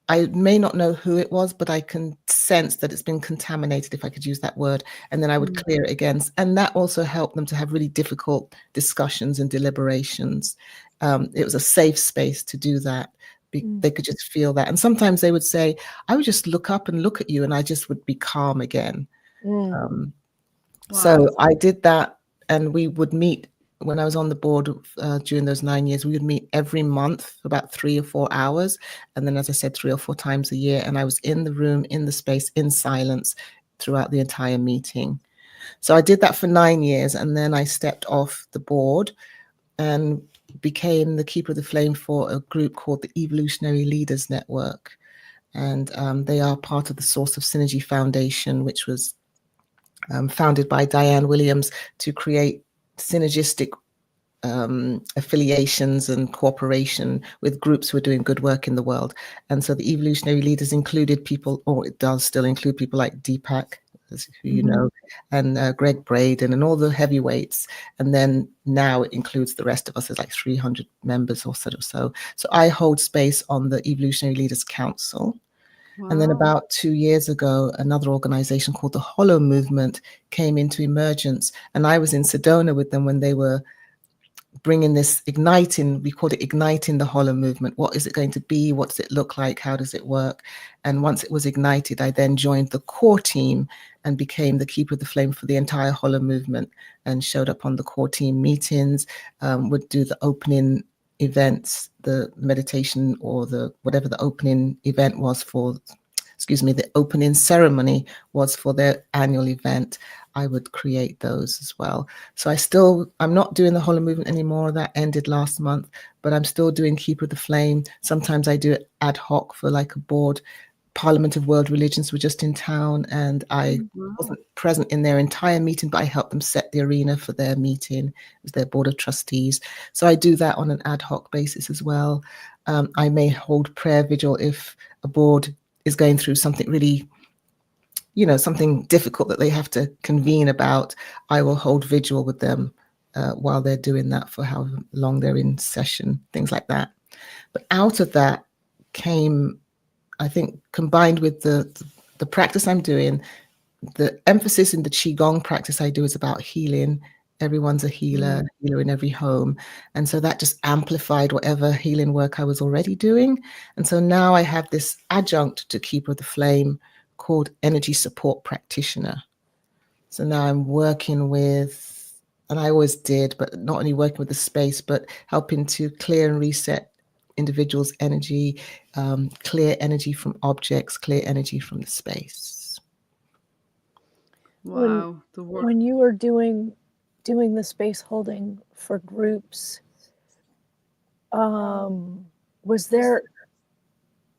S2: I may not know who it was, but I can sense that it's been contaminated, if I could use that word, and then I would clear it again. And that also helped them to have really difficult discussions and deliberations. It was a safe space to do that. They could just feel that. And sometimes they would say, I would just look up and look at you, and I just would be calm again.
S3: Wow.
S2: So I did that, and we would meet when I was on the board during those 9 years. We would meet every month for about 3 or 4 hours. And then, as I said, 3 or 4 times a year. And I was in the room, in the space, in silence throughout the entire meeting. So I did that for 9 years. And then I stepped off the board and became the Keeper of the Flame for a group called the Evolutionary Leaders Network. And they are part of the Source of Synergy Foundation, which was founded by Diane Williams to create synergistic affiliations and cooperation with groups who are doing good work in the world. And so the evolutionary leaders included people, or it does still include people like Deepak, as you know, and Greg Braden and all the heavyweights. And then now it includes the rest of us. There's like 300 members or so. So I hold space on the Evolutionary Leaders Council. And then about 2 years ago, another organization called the Hollow Movement came into emergence. And I was in Sedona with them when they were bringing this igniting, we called it igniting the Hollow Movement. What is it going to be? What does it look like? How does it work? And once it was ignited, I then joined the core team and became the Keeper of the Flame for the entire Hollow Movement, and showed up on the core team meetings, would do the opening events, the meditation, or the whatever the opening event was for, the opening ceremony was for their annual event. I would create those as well. So I'm not doing the Hollow Movement anymore. That ended last month, but I'm still doing Keeper of the Flame. Sometimes I do it ad hoc for like a board. Parliament of World Religions were just in town, and I wasn't present in their entire meeting, but I helped them set the arena for their meeting. It was their board of trustees. So I do that on an ad hoc basis as well. I may hold prayer vigil if a board is going through something really, something difficult that they have to convene about. I will hold vigil with them while they're doing that for how long they're in session, things like that. But out of that came, I think, combined with the practice I'm doing, the emphasis in the Qigong practice I do is about healing. Everyone's a healer in every home. And so that just amplified whatever healing work I was already doing. And so now I have this adjunct to Keeper of the Flame called Energy Support Practitioner. So now I'm working with, and I always did, but not only working with the space, but helping to clear and reset individuals' energy, clear energy from objects, clear energy from the space.
S3: Wow.
S1: When you were doing the space holding for groups, was there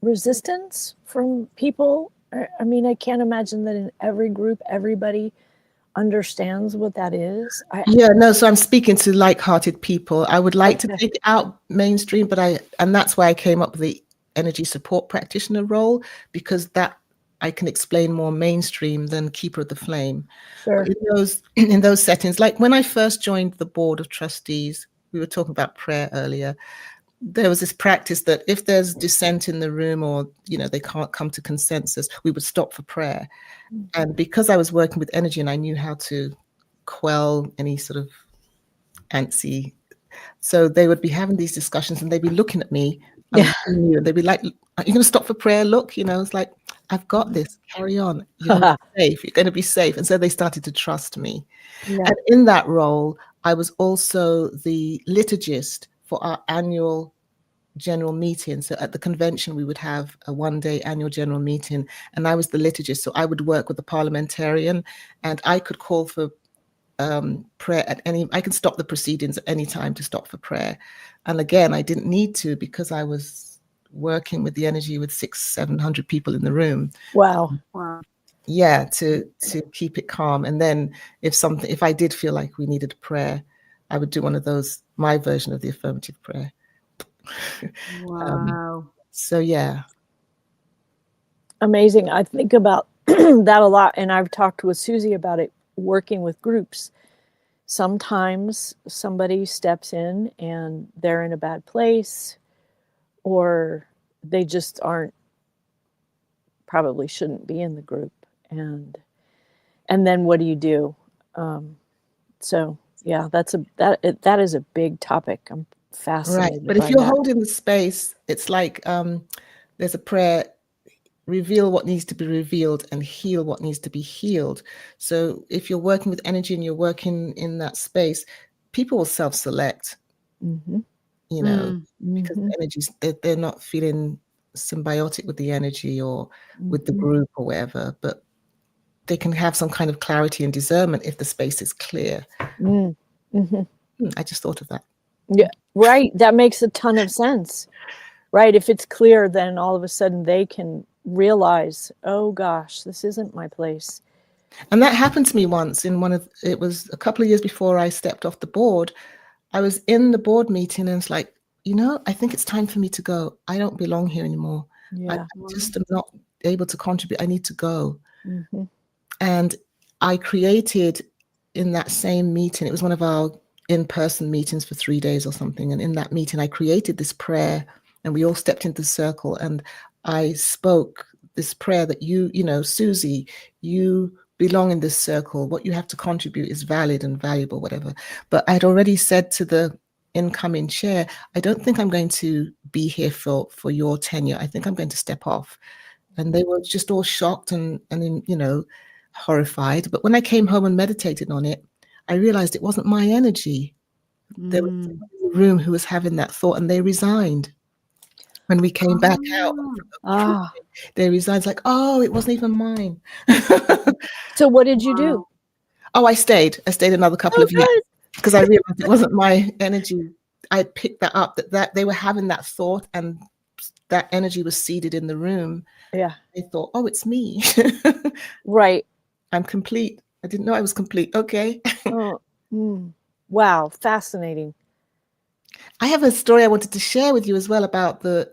S1: resistance from people? I mean, I can't imagine that in every group, everybody understands what that is.
S2: Yeah, no, so I'm speaking to like-hearted people. I would like to
S1: Okay.
S2: take it out mainstream, and that's why I came up with the energy support practitioner role, because that I can explain more mainstream than keeper of the flame.
S1: Sure.
S2: But in those settings, like when I first joined the board of trustees, we were talking about prayer earlier. There was this practice that if there's dissent in the room, or they can't come to consensus, we would stop for prayer. And because I was working with energy and I knew how to quell any sort of antsy, so they would be having these discussions and they'd be looking at me. I'm looking at you, and they'd be like, "Are you going to stop for prayer? Look, it's like, I've got this. Carry on. You're going to be safe. You're going to be safe." And so they started to trust me.
S1: Yeah.
S2: And in that role, I was also the liturgist for our annual general meeting. So at the convention, we would have a one-day annual general meeting, and I was the liturgist. So I would work with the parliamentarian, and I could call for prayer I can stop the proceedings at any time to stop for prayer. And again, I didn't need to, because I was working with the energy with 600-700 people in the room.
S1: Wow.
S2: Yeah, to keep it calm. And then if I did feel like we needed prayer, I would do one of those, my version of the affirmative prayer.
S3: Wow.
S2: So yeah.
S1: Amazing. I think about that a lot, and I've talked with Susie about it, working with groups. Sometimes somebody steps in and they're in a bad place, or they just probably shouldn't be in the group. And then what do you do? So yeah, that is a big topic. I'm fascinated.
S2: Right. But if you're holding the space, it's like there's a prayer: reveal what needs to be revealed and heal what needs to be healed. So if you're working with energy and you're working in that space, people will self-select, because the energies, they're not feeling symbiotic with the energy or with the group or whatever, but they can have some kind of clarity and discernment if the space is clear. I just thought of that.
S1: Yeah, right. That makes a ton of sense. Right. If it's clear, then all of a sudden they can realize, oh gosh, this isn't my place.
S2: And that happened to me once it was a couple of years before I stepped off the board. I was in the board meeting and it's like, I think it's time for me to go. I don't belong here anymore.
S1: Yeah.
S2: I just am not able to contribute. I need to go. And I created, in that same meeting, it was one of our in-person meetings for 3 days or something. And in that meeting, I created this prayer, and we all stepped into the circle, and I spoke this prayer that Susie, you belong in this circle. What you have to contribute is valid and valuable, whatever. But I'd already said to the incoming chair, I don't think I'm going to be here for your tenure. I think I'm going to step off. And they were just all shocked and horrified. But when I came home and meditated on it, I realized it wasn't my energy. There was someone in the room who was having that thought, and they resigned. When we came back out, they resigned. It's like, oh, it wasn't even mine.
S1: So what did you do?
S2: Oh, I stayed another couple of years, because I realized it wasn't my energy. I picked that up, that they were having that thought, and that energy was seated in the room.
S1: Yeah.
S2: They thought, oh, it's me.
S1: Right.
S2: I'm complete. I didn't know I was complete. Okay.
S1: Wow. Fascinating.
S2: I have a story I wanted to share with you as well about the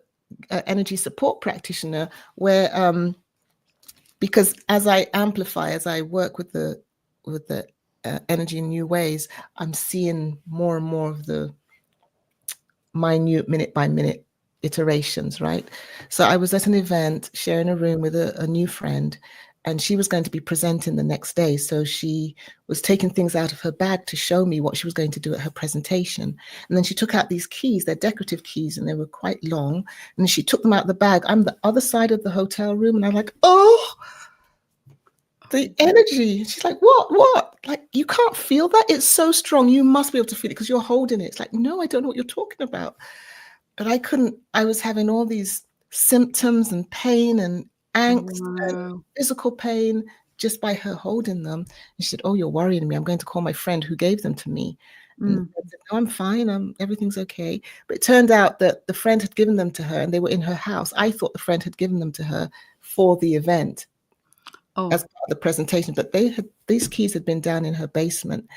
S2: energy support practitioner, where because as I amplify, as I work with the energy in new ways, I'm seeing more and more of the minute, minute by minute iterations, right? So I was at an event, sharing a room with a new friend, and she was going to be presenting the next day. So she was taking things out of her bag to show me what she was going to do at her presentation. And then she took out these keys, they're decorative keys, and they were quite long. And she took them out of the bag. I'm the other side of the hotel room, and I'm like, oh, the energy. She's like, what? Like, you can't feel that? It's so strong. You must be able to feel it because you're holding it. It's like, no, I don't know what you're talking about. But I couldn't. I was having all these symptoms and pain and angst and physical pain just by her holding them. And she said, oh, you're worrying me. I'm going to call my friend who gave them to me. And the
S3: Mm.
S2: friend said, no, I'm fine. Everything's okay. But it turned out that the friend had given them to her and they were in her house. I thought the friend had given them to her for the event as
S3: Oh.
S2: part of the presentation, but these keys had been down in her basement.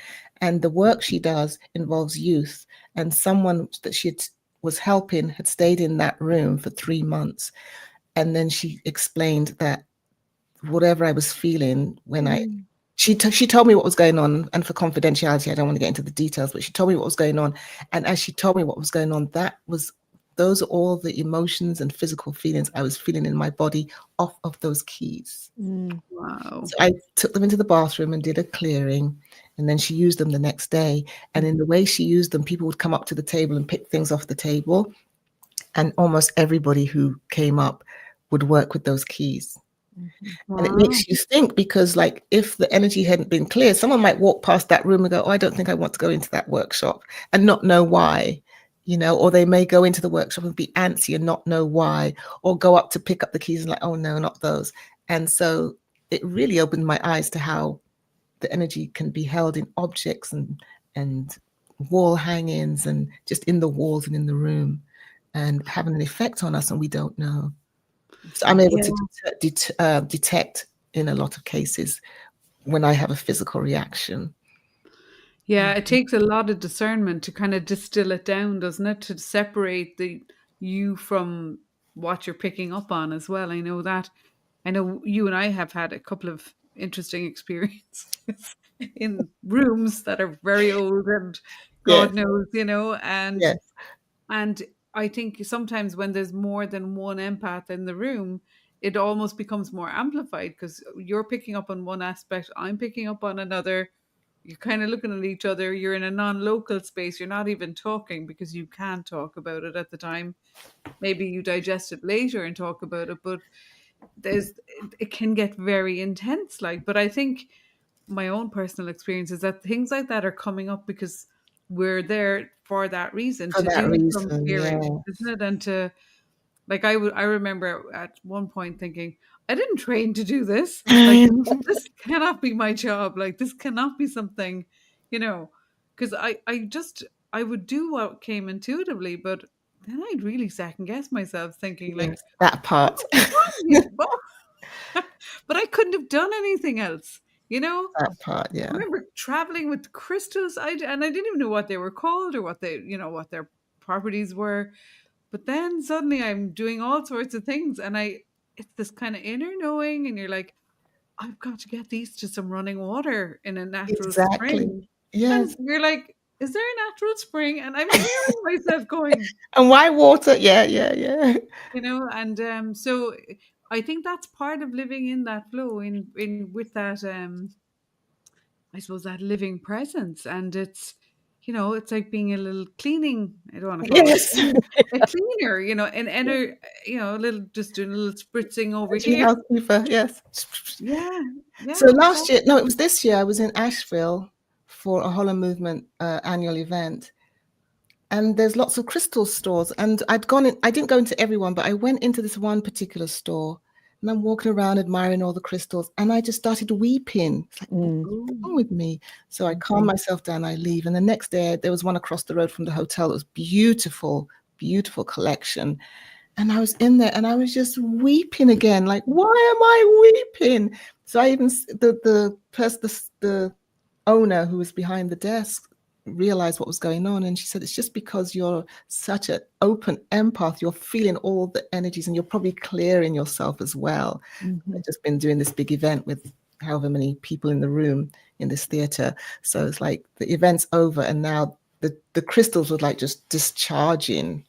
S2: And the work she does involves youth. And someone that was helping had stayed in that room for 3 months. And then she explained that whatever I was feeling when she told me what was going on, and for confidentiality, I don't want to get into the details, but she told me what was going on. And as she told me what was going on, those are all the emotions and physical feelings I was feeling in my body off of those keys.
S3: Wow.
S2: So I took them into the bathroom and did a clearing, and then she used them the next day. And in the way she used them, people would come up to the table and pick things off the table. And almost everybody who came up would work with those keys.
S3: Wow.
S2: And it makes you think, because like if the energy hadn't been clear, someone might walk past that room and go, oh, I don't think I want to go into that workshop, and not know why, or they may go into the workshop and be antsy and not know why, or go up to pick up the keys and like, oh no, not those. And so it really opened my eyes to how the energy can be held in objects and wall hangings and just in the walls and in the room, and having an effect on us, and we don't know. So I'm able to detect in a lot of cases when I have a physical reaction.
S3: Yeah, it takes a lot of discernment to kind of distill it down, doesn't it? To separate you from what you're picking up on as well. I know that. I know you and I have had a couple of interesting experiences in rooms that are very old and
S2: Yes,
S3: God knows, and
S2: yes,
S3: and I think sometimes when there's more than one empath in the room, it almost becomes more amplified because you're picking up on one aspect, I'm picking up on another. You're kind of looking at each other. You're in a non-local space. You're not even talking because you can't talk about it at the time. Maybe you digest it later and talk about it, but it can get very intense. But I think my own personal experience is that things like that are coming up because we're there for that reason,
S2: for
S3: to
S2: that
S3: do some
S2: reason, yeah.
S3: clearing, isn't it? And to I remember at one point thinking, I didn't train to do this. This cannot be my job. This cannot be something, because I would do what came intuitively, but then I'd really second guess myself, thinking
S2: Yes, that part.
S3: what? But I couldn't have done anything else,
S2: That part,
S3: I
S2: yeah.
S3: remember traveling with crystals. And I didn't even know what they were called or what what their properties were. But then suddenly I'm doing all sorts of things, and it's this kind of inner knowing, and you're like, I've got to get these to some running water in a natural spring.
S2: Exactly. Yes.
S3: And you're like, is there a natural spring? And I'm hearing myself going,
S2: And why water? Yeah, yeah, yeah.
S3: and so I think that's part of living in that flow, in with that I suppose that living presence. And it's like being a little cleaning, I don't want to call it
S2: Yes.
S3: cleaning, a cleaner, a little, just doing a little spritzing over
S2: Energy
S3: here.
S2: housekeeper, yes.
S3: Yeah,
S2: So
S3: yeah,
S2: last year,
S3: exactly.
S2: no, it was this year, I was in Asheville for a Hollow Movement annual event. And there's lots of crystal stores. And I didn't go into everyone, but I went into this one particular store, and I'm walking around admiring all the crystals. And I just started weeping. It's like, what's
S3: Oh,
S2: wrong with me? So I calmed myself down, I leave. And the next day there was one across the road from the hotel. It was beautiful, beautiful collection. And I was in there and I was just weeping again. Like, why am I weeping? So I even, the owner who was behind the desk realized what was going on, and she said, it's just because you're such an open empath, you're feeling all the energies and you're probably clearing yourself as well. I've just been doing this big event with however many people in the room in this theater, so it's like the event's over and now the crystals were like just discharging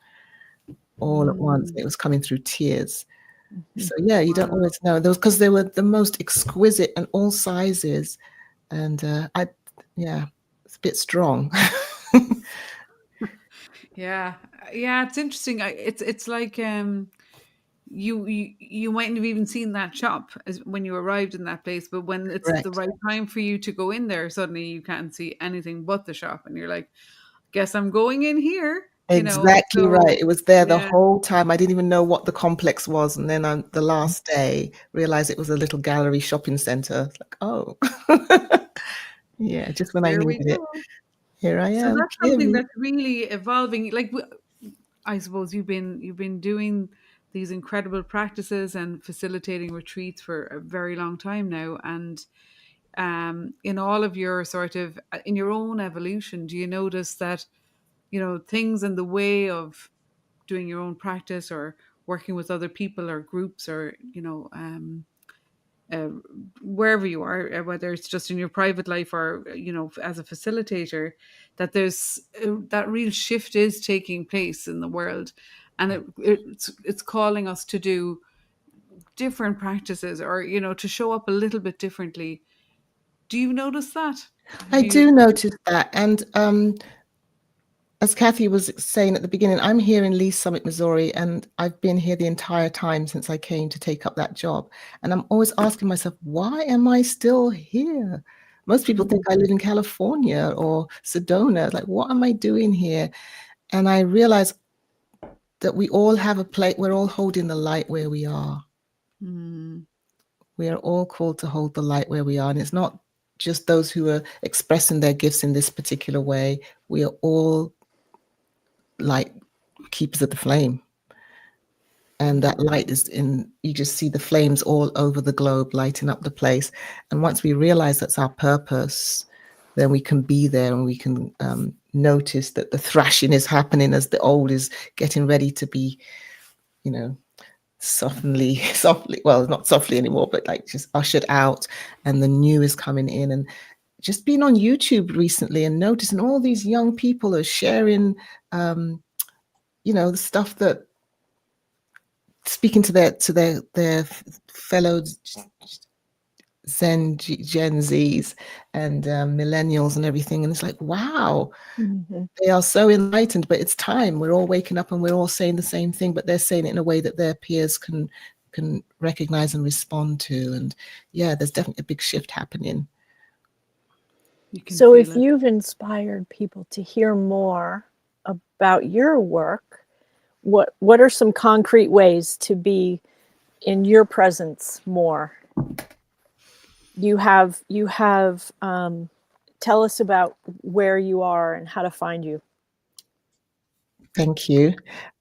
S2: all at once. It was coming through tears. So yeah, you don't always know those, because they were the most exquisite and all sizes, and it's a bit strong.
S3: yeah, yeah. It's interesting. It's like you mightn't have even seen that shop as when you arrived in that place, but when it's the
S2: Correct.
S3: right time for you to go in there, suddenly you can't see anything but the shop, and you're like, guess I'm going in here.
S2: Exactly right.
S3: So
S2: It was there the
S3: yeah,
S2: whole time. I didn't even know what the complex was, and then on the last day, realized it was a little gallery shopping center. It's like, oh, yeah, just when I
S3: there we
S2: needed it.
S3: go.
S2: Here I
S3: So
S2: am.
S3: that's
S2: Hear
S3: something
S2: me.
S3: that's really evolving. Like I suppose you've been doing these incredible practices and facilitating retreats for a very long time now, and in all of your sort of in your own evolution, do you notice that things in the way of doing your own practice or working with other people or groups or uh, wherever you are, whether it's just in your private life or as a facilitator, that there's that real shift is taking place in the world, and it's calling us to do different practices or to show up a little bit differently. Do you notice that? Have
S2: I
S3: you?
S2: do notice that. And as Kathy was saying at the beginning, I'm here in Lee Summit, Missouri, and I've been here the entire time since I came to take up that job. And I'm always asking myself, why am I still here? Most people think I live in California or Sedona. Like, what am I doing here? And I realize that we all have a place, we're all holding the light where we are.
S3: Mm.
S2: We are all called to hold the light where we are. And it's not just those who are expressing their gifts in this particular way. We are all light keepers of the flame. And that light is in, you just see the flames all over the globe lighting up the place. And once we realize that's our purpose, then we can be there and we can notice that the thrashing is happening as the old is getting ready to be, softly, well, not softly anymore, but like just ushered out, and the new is coming in. And just being on YouTube recently and noticing all these young people are sharing, the stuff that speaking to their fellow Gen Zs and millennials and everything, and it's like, wow, they are so enlightened. But it's time, we're all waking up and we're all saying the same thing, but they're saying it in a way that their peers can recognize and respond to. And yeah, there's definitely a big shift happening.
S3: You can
S1: So
S3: feel
S1: if
S3: it.
S1: you've inspired people to hear more about your work, what are some concrete ways to be in your presence more? You have tell us about where you are and how to find you.
S2: Thank you.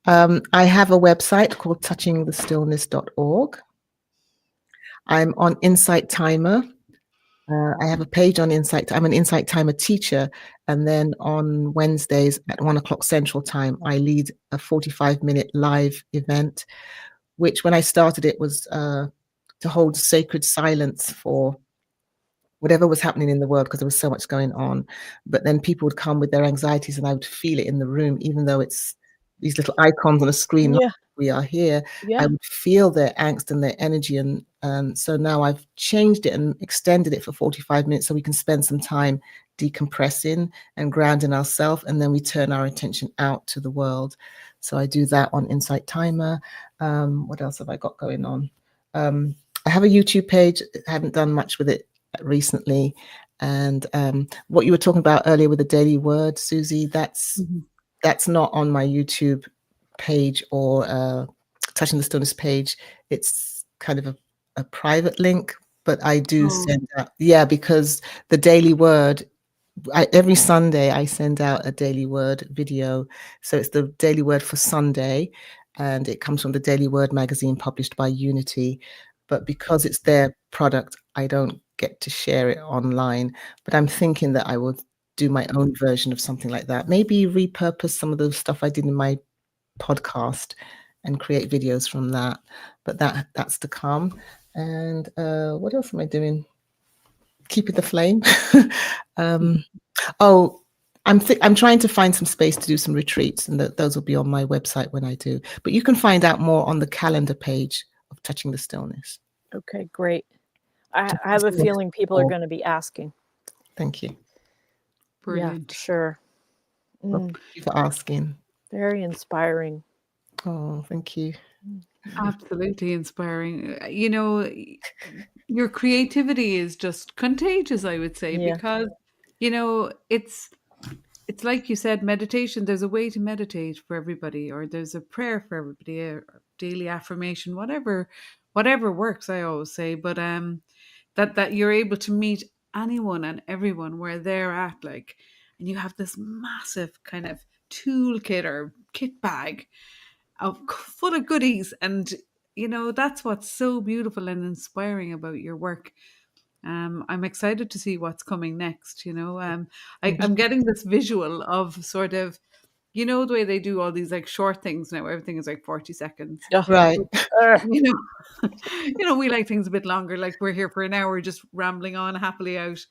S2: I have a website called touchingthestillness.org. I'm on Insight Timer. I have a page on Insight. I'm an Insight Timer teacher. And then on Wednesdays at 1:00 Central Time, I lead a 45-minute live event, which when I started it was to hold sacred silence for whatever was happening in the world, because there was so much going on. But then people would come with their anxieties and I would feel it in the room, even though it's these little icons on a screen. Like
S1: Yeah.
S2: we are here.
S1: Yeah.
S2: I would feel their angst and their energy. And so now I've changed it and extended it for 45 minutes so we can spend some time decompressing and grounding ourselves. And then we turn our attention out to the world. So I do that on Insight Timer. What else have I got going on? I have a YouTube page. I haven't done much with it recently. And what you were talking about earlier with the daily word, Susie, that's not on my YouTube page or Touching the Stillness page. It's kind of a private link, but I do send out, because the daily word, every Sunday I send out a daily word video. So it's the daily word for Sunday, and it comes from the Daily Word magazine published by Unity. But because it's their product, I don't get to share it online. But I'm thinking that I will do my own version of something like that. Maybe repurpose some of the stuff I did in my podcast and create videos from that. But that's to come. And what else am I doing? Keeping the flame. I'm trying to find some space to do some retreats, and those will be on my website when I do. But you can find out more on the calendar page of Touching the Stillness.
S1: Okay, great. I have a feeling people are going to be asking.
S2: Thank you.
S3: Brilliant.
S1: Yeah, sure.
S2: Well, thank you for asking.
S1: Very inspiring.
S2: Oh, thank you.
S3: Absolutely inspiring. Your creativity is just contagious, I would say, because it's like you said, meditation. There's a way to meditate for everybody, or there's a prayer for everybody, a daily affirmation, whatever works. I always say, but that you're able to meet anyone and everyone where they're at, like, and you have this massive kind of toolkit or kit bag full of goodies. And, that's what's so beautiful and inspiring about your work. I'm excited to see what's coming next. I'm getting this visual of sort of, the way they do all these like short things now. Everything is like 40 seconds.
S1: Yeah.
S2: Right.
S3: You know, we like things a bit longer. Like we're here for an hour, just rambling on happily out.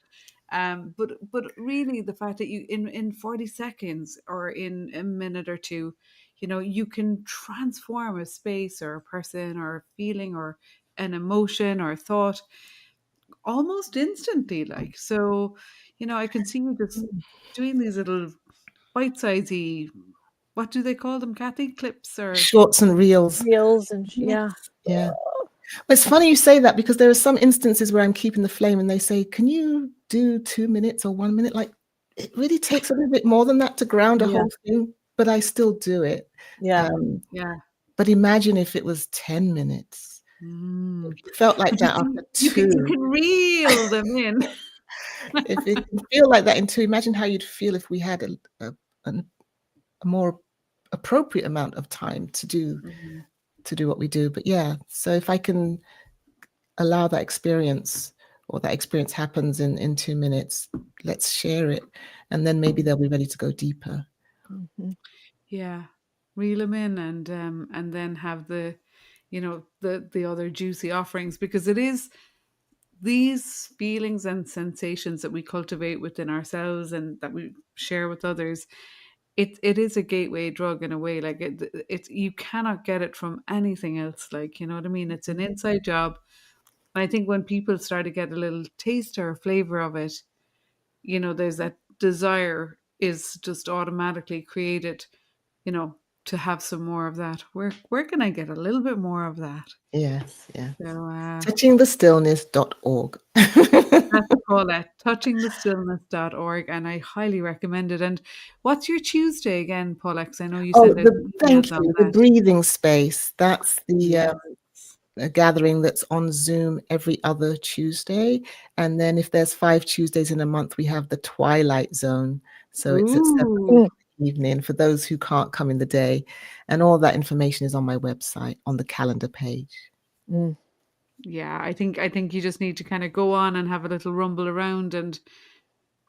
S3: But really, the fact that you in 40 seconds or in a minute or two, you can transform a space or a person or a feeling or an emotion or a thought almost instantly. Like so, I can see you just doing these little bite-sizey. What do they call them, Kathy? Clips or
S2: Shorts and reels.
S1: Reels and
S2: Yeah. It's funny you say that, because there are some instances where I'm keeping the flame and they say, can you do 2 minutes or 1 minute? Like, it really takes a little bit more than that to ground a whole thing, but I still do it.
S1: Yeah.
S3: yeah.
S2: But imagine if it was 10 minutes. If you felt like
S3: But
S2: that
S3: you
S2: after
S3: you can, you
S2: two,
S3: can reel them in.
S2: if it can feel like that in two, imagine how you'd feel if we had a more appropriate amount of time to do what we do. But yeah, so if I can allow that experience, or that experience happens in 2 minutes, let's share it, and then maybe they'll be ready to go deeper.
S3: Yeah, reel them in, and then have the the other juicy offerings, because it is these feelings and sensations that we cultivate within ourselves and that we share with others. It is a gateway drug in a way. Like it's you cannot get it from anything else. Like, you know what I mean? It's an inside job. And I think when people start to get a little taste or flavor of it, there's that desire is just automatically created, to have some more of that. Where can I get a little bit more of that?
S2: Yes.
S3: So
S2: touchingthestillness.org.
S3: that's Paulette, touchingthestillness.org, and I highly recommend it. And what's your Tuesday again, Paulette? 'Cause I know you send out
S2: Thank
S3: emails on
S2: you. The
S3: that.
S2: breathing space. That's the
S3: Yes.
S2: a gathering that's on Zoom every other Tuesday. And then if there's 5 Tuesdays in a month, we have the Twilight Zone. So it's at 7
S3: Ooh.
S2: evening for those who can't come in the day. And all that information is on my website on the calendar page.
S3: Yeah, I think you just need to kind of go on and have a little rumble around and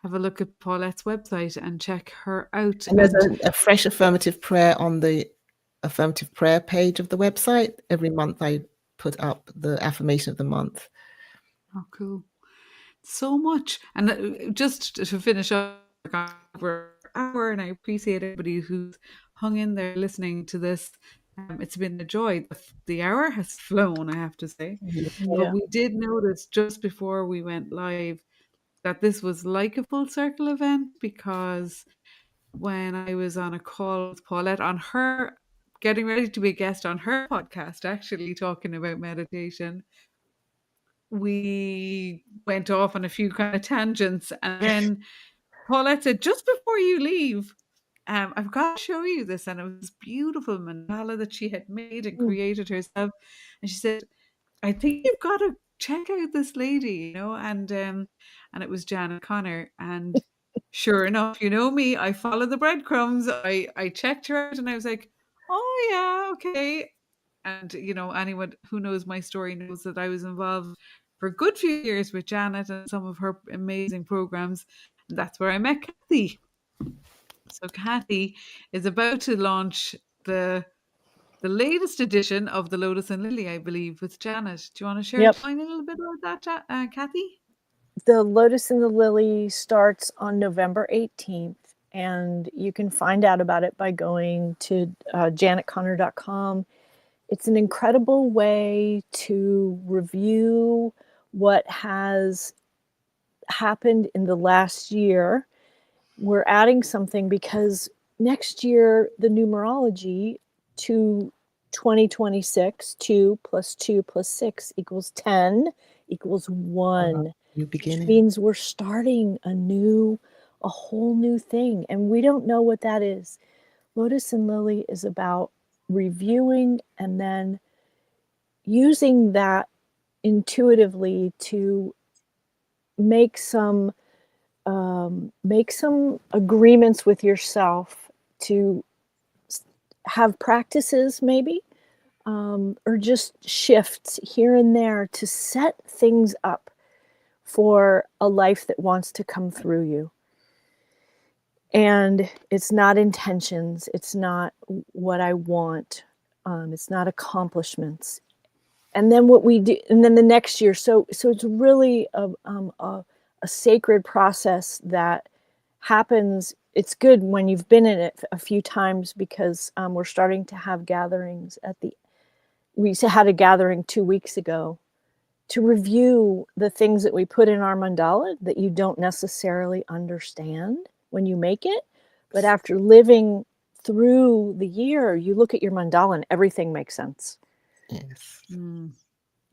S3: have a look at Paulette's website and check her out.
S2: And there's a fresh affirmative prayer on the affirmative prayer page of the website. Every month I put up the affirmation of the month.
S3: Oh, cool. So much. And just to finish up, over an hour, and I appreciate everybody who's hung in there listening to this. It's been a joy. The hour has flown, I have to say. But we did notice just before we went live that this was like a full circle event, because when I was on a call with Paulette on her, getting ready to be a guest on her podcast, actually talking about meditation, we went off on a few kind of tangents, and then Paulette said, just before you leave, I've got to show you this. And it was this beautiful mandala that she had made and created herself. And she said, I think you've got to check out this lady, and it was Janet Connor. And sure enough, me, I followed the breadcrumbs. I checked her out and I was like, oh yeah, okay. And anyone who knows my story knows that I was involved for a good few years with Janet and some of her amazing programs. And that's where I met Kathy. So Kathy is about to launch the latest edition of the Lotus and Lily, I believe, with Janet. Do you want to share a tiny little bit about that, Kathy?
S1: The Lotus and the Lily starts on November 18th, and you can find out about it by going to janetconnor.com. It's an incredible way to review what has happened in the last year. We're adding something because next year, the numerology to 2026, 2 + 2 + 6 = 10 = 1.
S2: New
S1: Which
S2: beginning.
S1: means we're starting a whole new thing, and we don't know what that is. Lotus and Lily is about reviewing and then using that intuitively to make some make some agreements with yourself to have practices maybe, or just shifts here and there to set things up for a life that wants to come through you. And it's not intentions, it's not what I want, it's not accomplishments. And then what we do, and then the next year, so it's really a sacred process that happens. It's good when you've been in it a few times, because we're starting to have gatherings we had a gathering 2 weeks ago to review the things that we put in our mandala that you don't necessarily understand when you make it. But after living through the year, you look at your mandala and everything makes sense.
S2: Yes.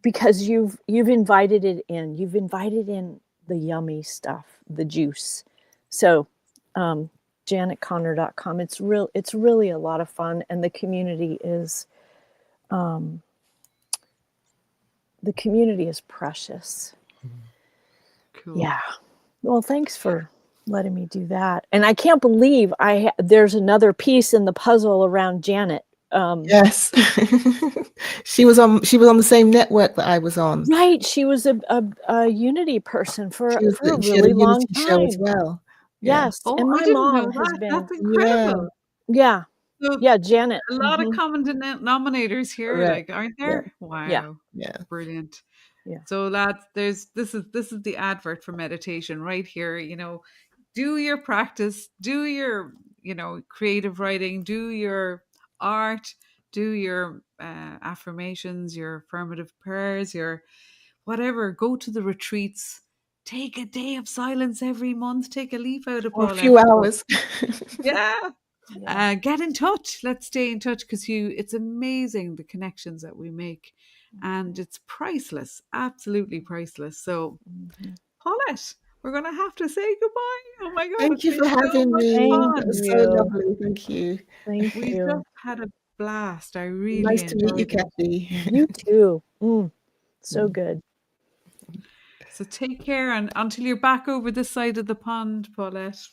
S1: Because you've invited it in. You've invited in the yummy stuff, the juice. So janetconner.com. It's really a lot of fun, and the community is precious.
S3: Cool.
S1: Yeah. Well, thanks for letting me do that. And I can't believe there's another piece in the puzzle around Janet.
S2: Yes. she was on the same network that I was on.
S1: Right. She was a Unity person for a
S2: She had
S1: really
S2: a
S1: long
S2: Unity show as
S1: time.
S2: well.
S1: Yes.
S3: Oh,
S1: And
S3: I
S1: my
S3: didn't
S1: mom
S3: know
S1: has
S3: that.
S1: been.
S3: That's incredible.
S1: Yeah.
S3: So
S1: Yeah, Janet.
S3: a lot of common denominators here,
S2: Correct.
S3: like, aren't there? Wow.
S2: Yeah.
S3: Brilliant.
S1: Yeah.
S3: So lads, this is the advert for meditation right here. You know, do your practice, do your, creative writing, do your art, do your affirmations, your affirmative prayers, your whatever. Go to the retreats. Take a day of silence every month. Take a leaf out of
S2: For a
S3: Paulette's
S2: few
S3: book.
S2: hours.
S3: Yeah.
S1: Yeah.
S3: Get in touch. Let's stay in touch, because it's amazing the connections that we make, and it's priceless, absolutely priceless. So, Paulette, we're going to have to say goodbye. Oh my God,
S2: Thank
S3: it's
S2: you
S3: been
S2: for
S3: so
S2: having
S3: much
S2: me.
S1: Thank
S2: That
S3: fun.
S2: was so
S1: you.
S2: lovely. Thank you.
S1: Thank
S3: We
S1: you.
S3: just had a blast. I really
S2: Nice to meet you,
S3: enjoyed it.
S2: Kathy.
S1: You too. So good.
S3: So take care, and until you're back over this side of the pond, Paulette.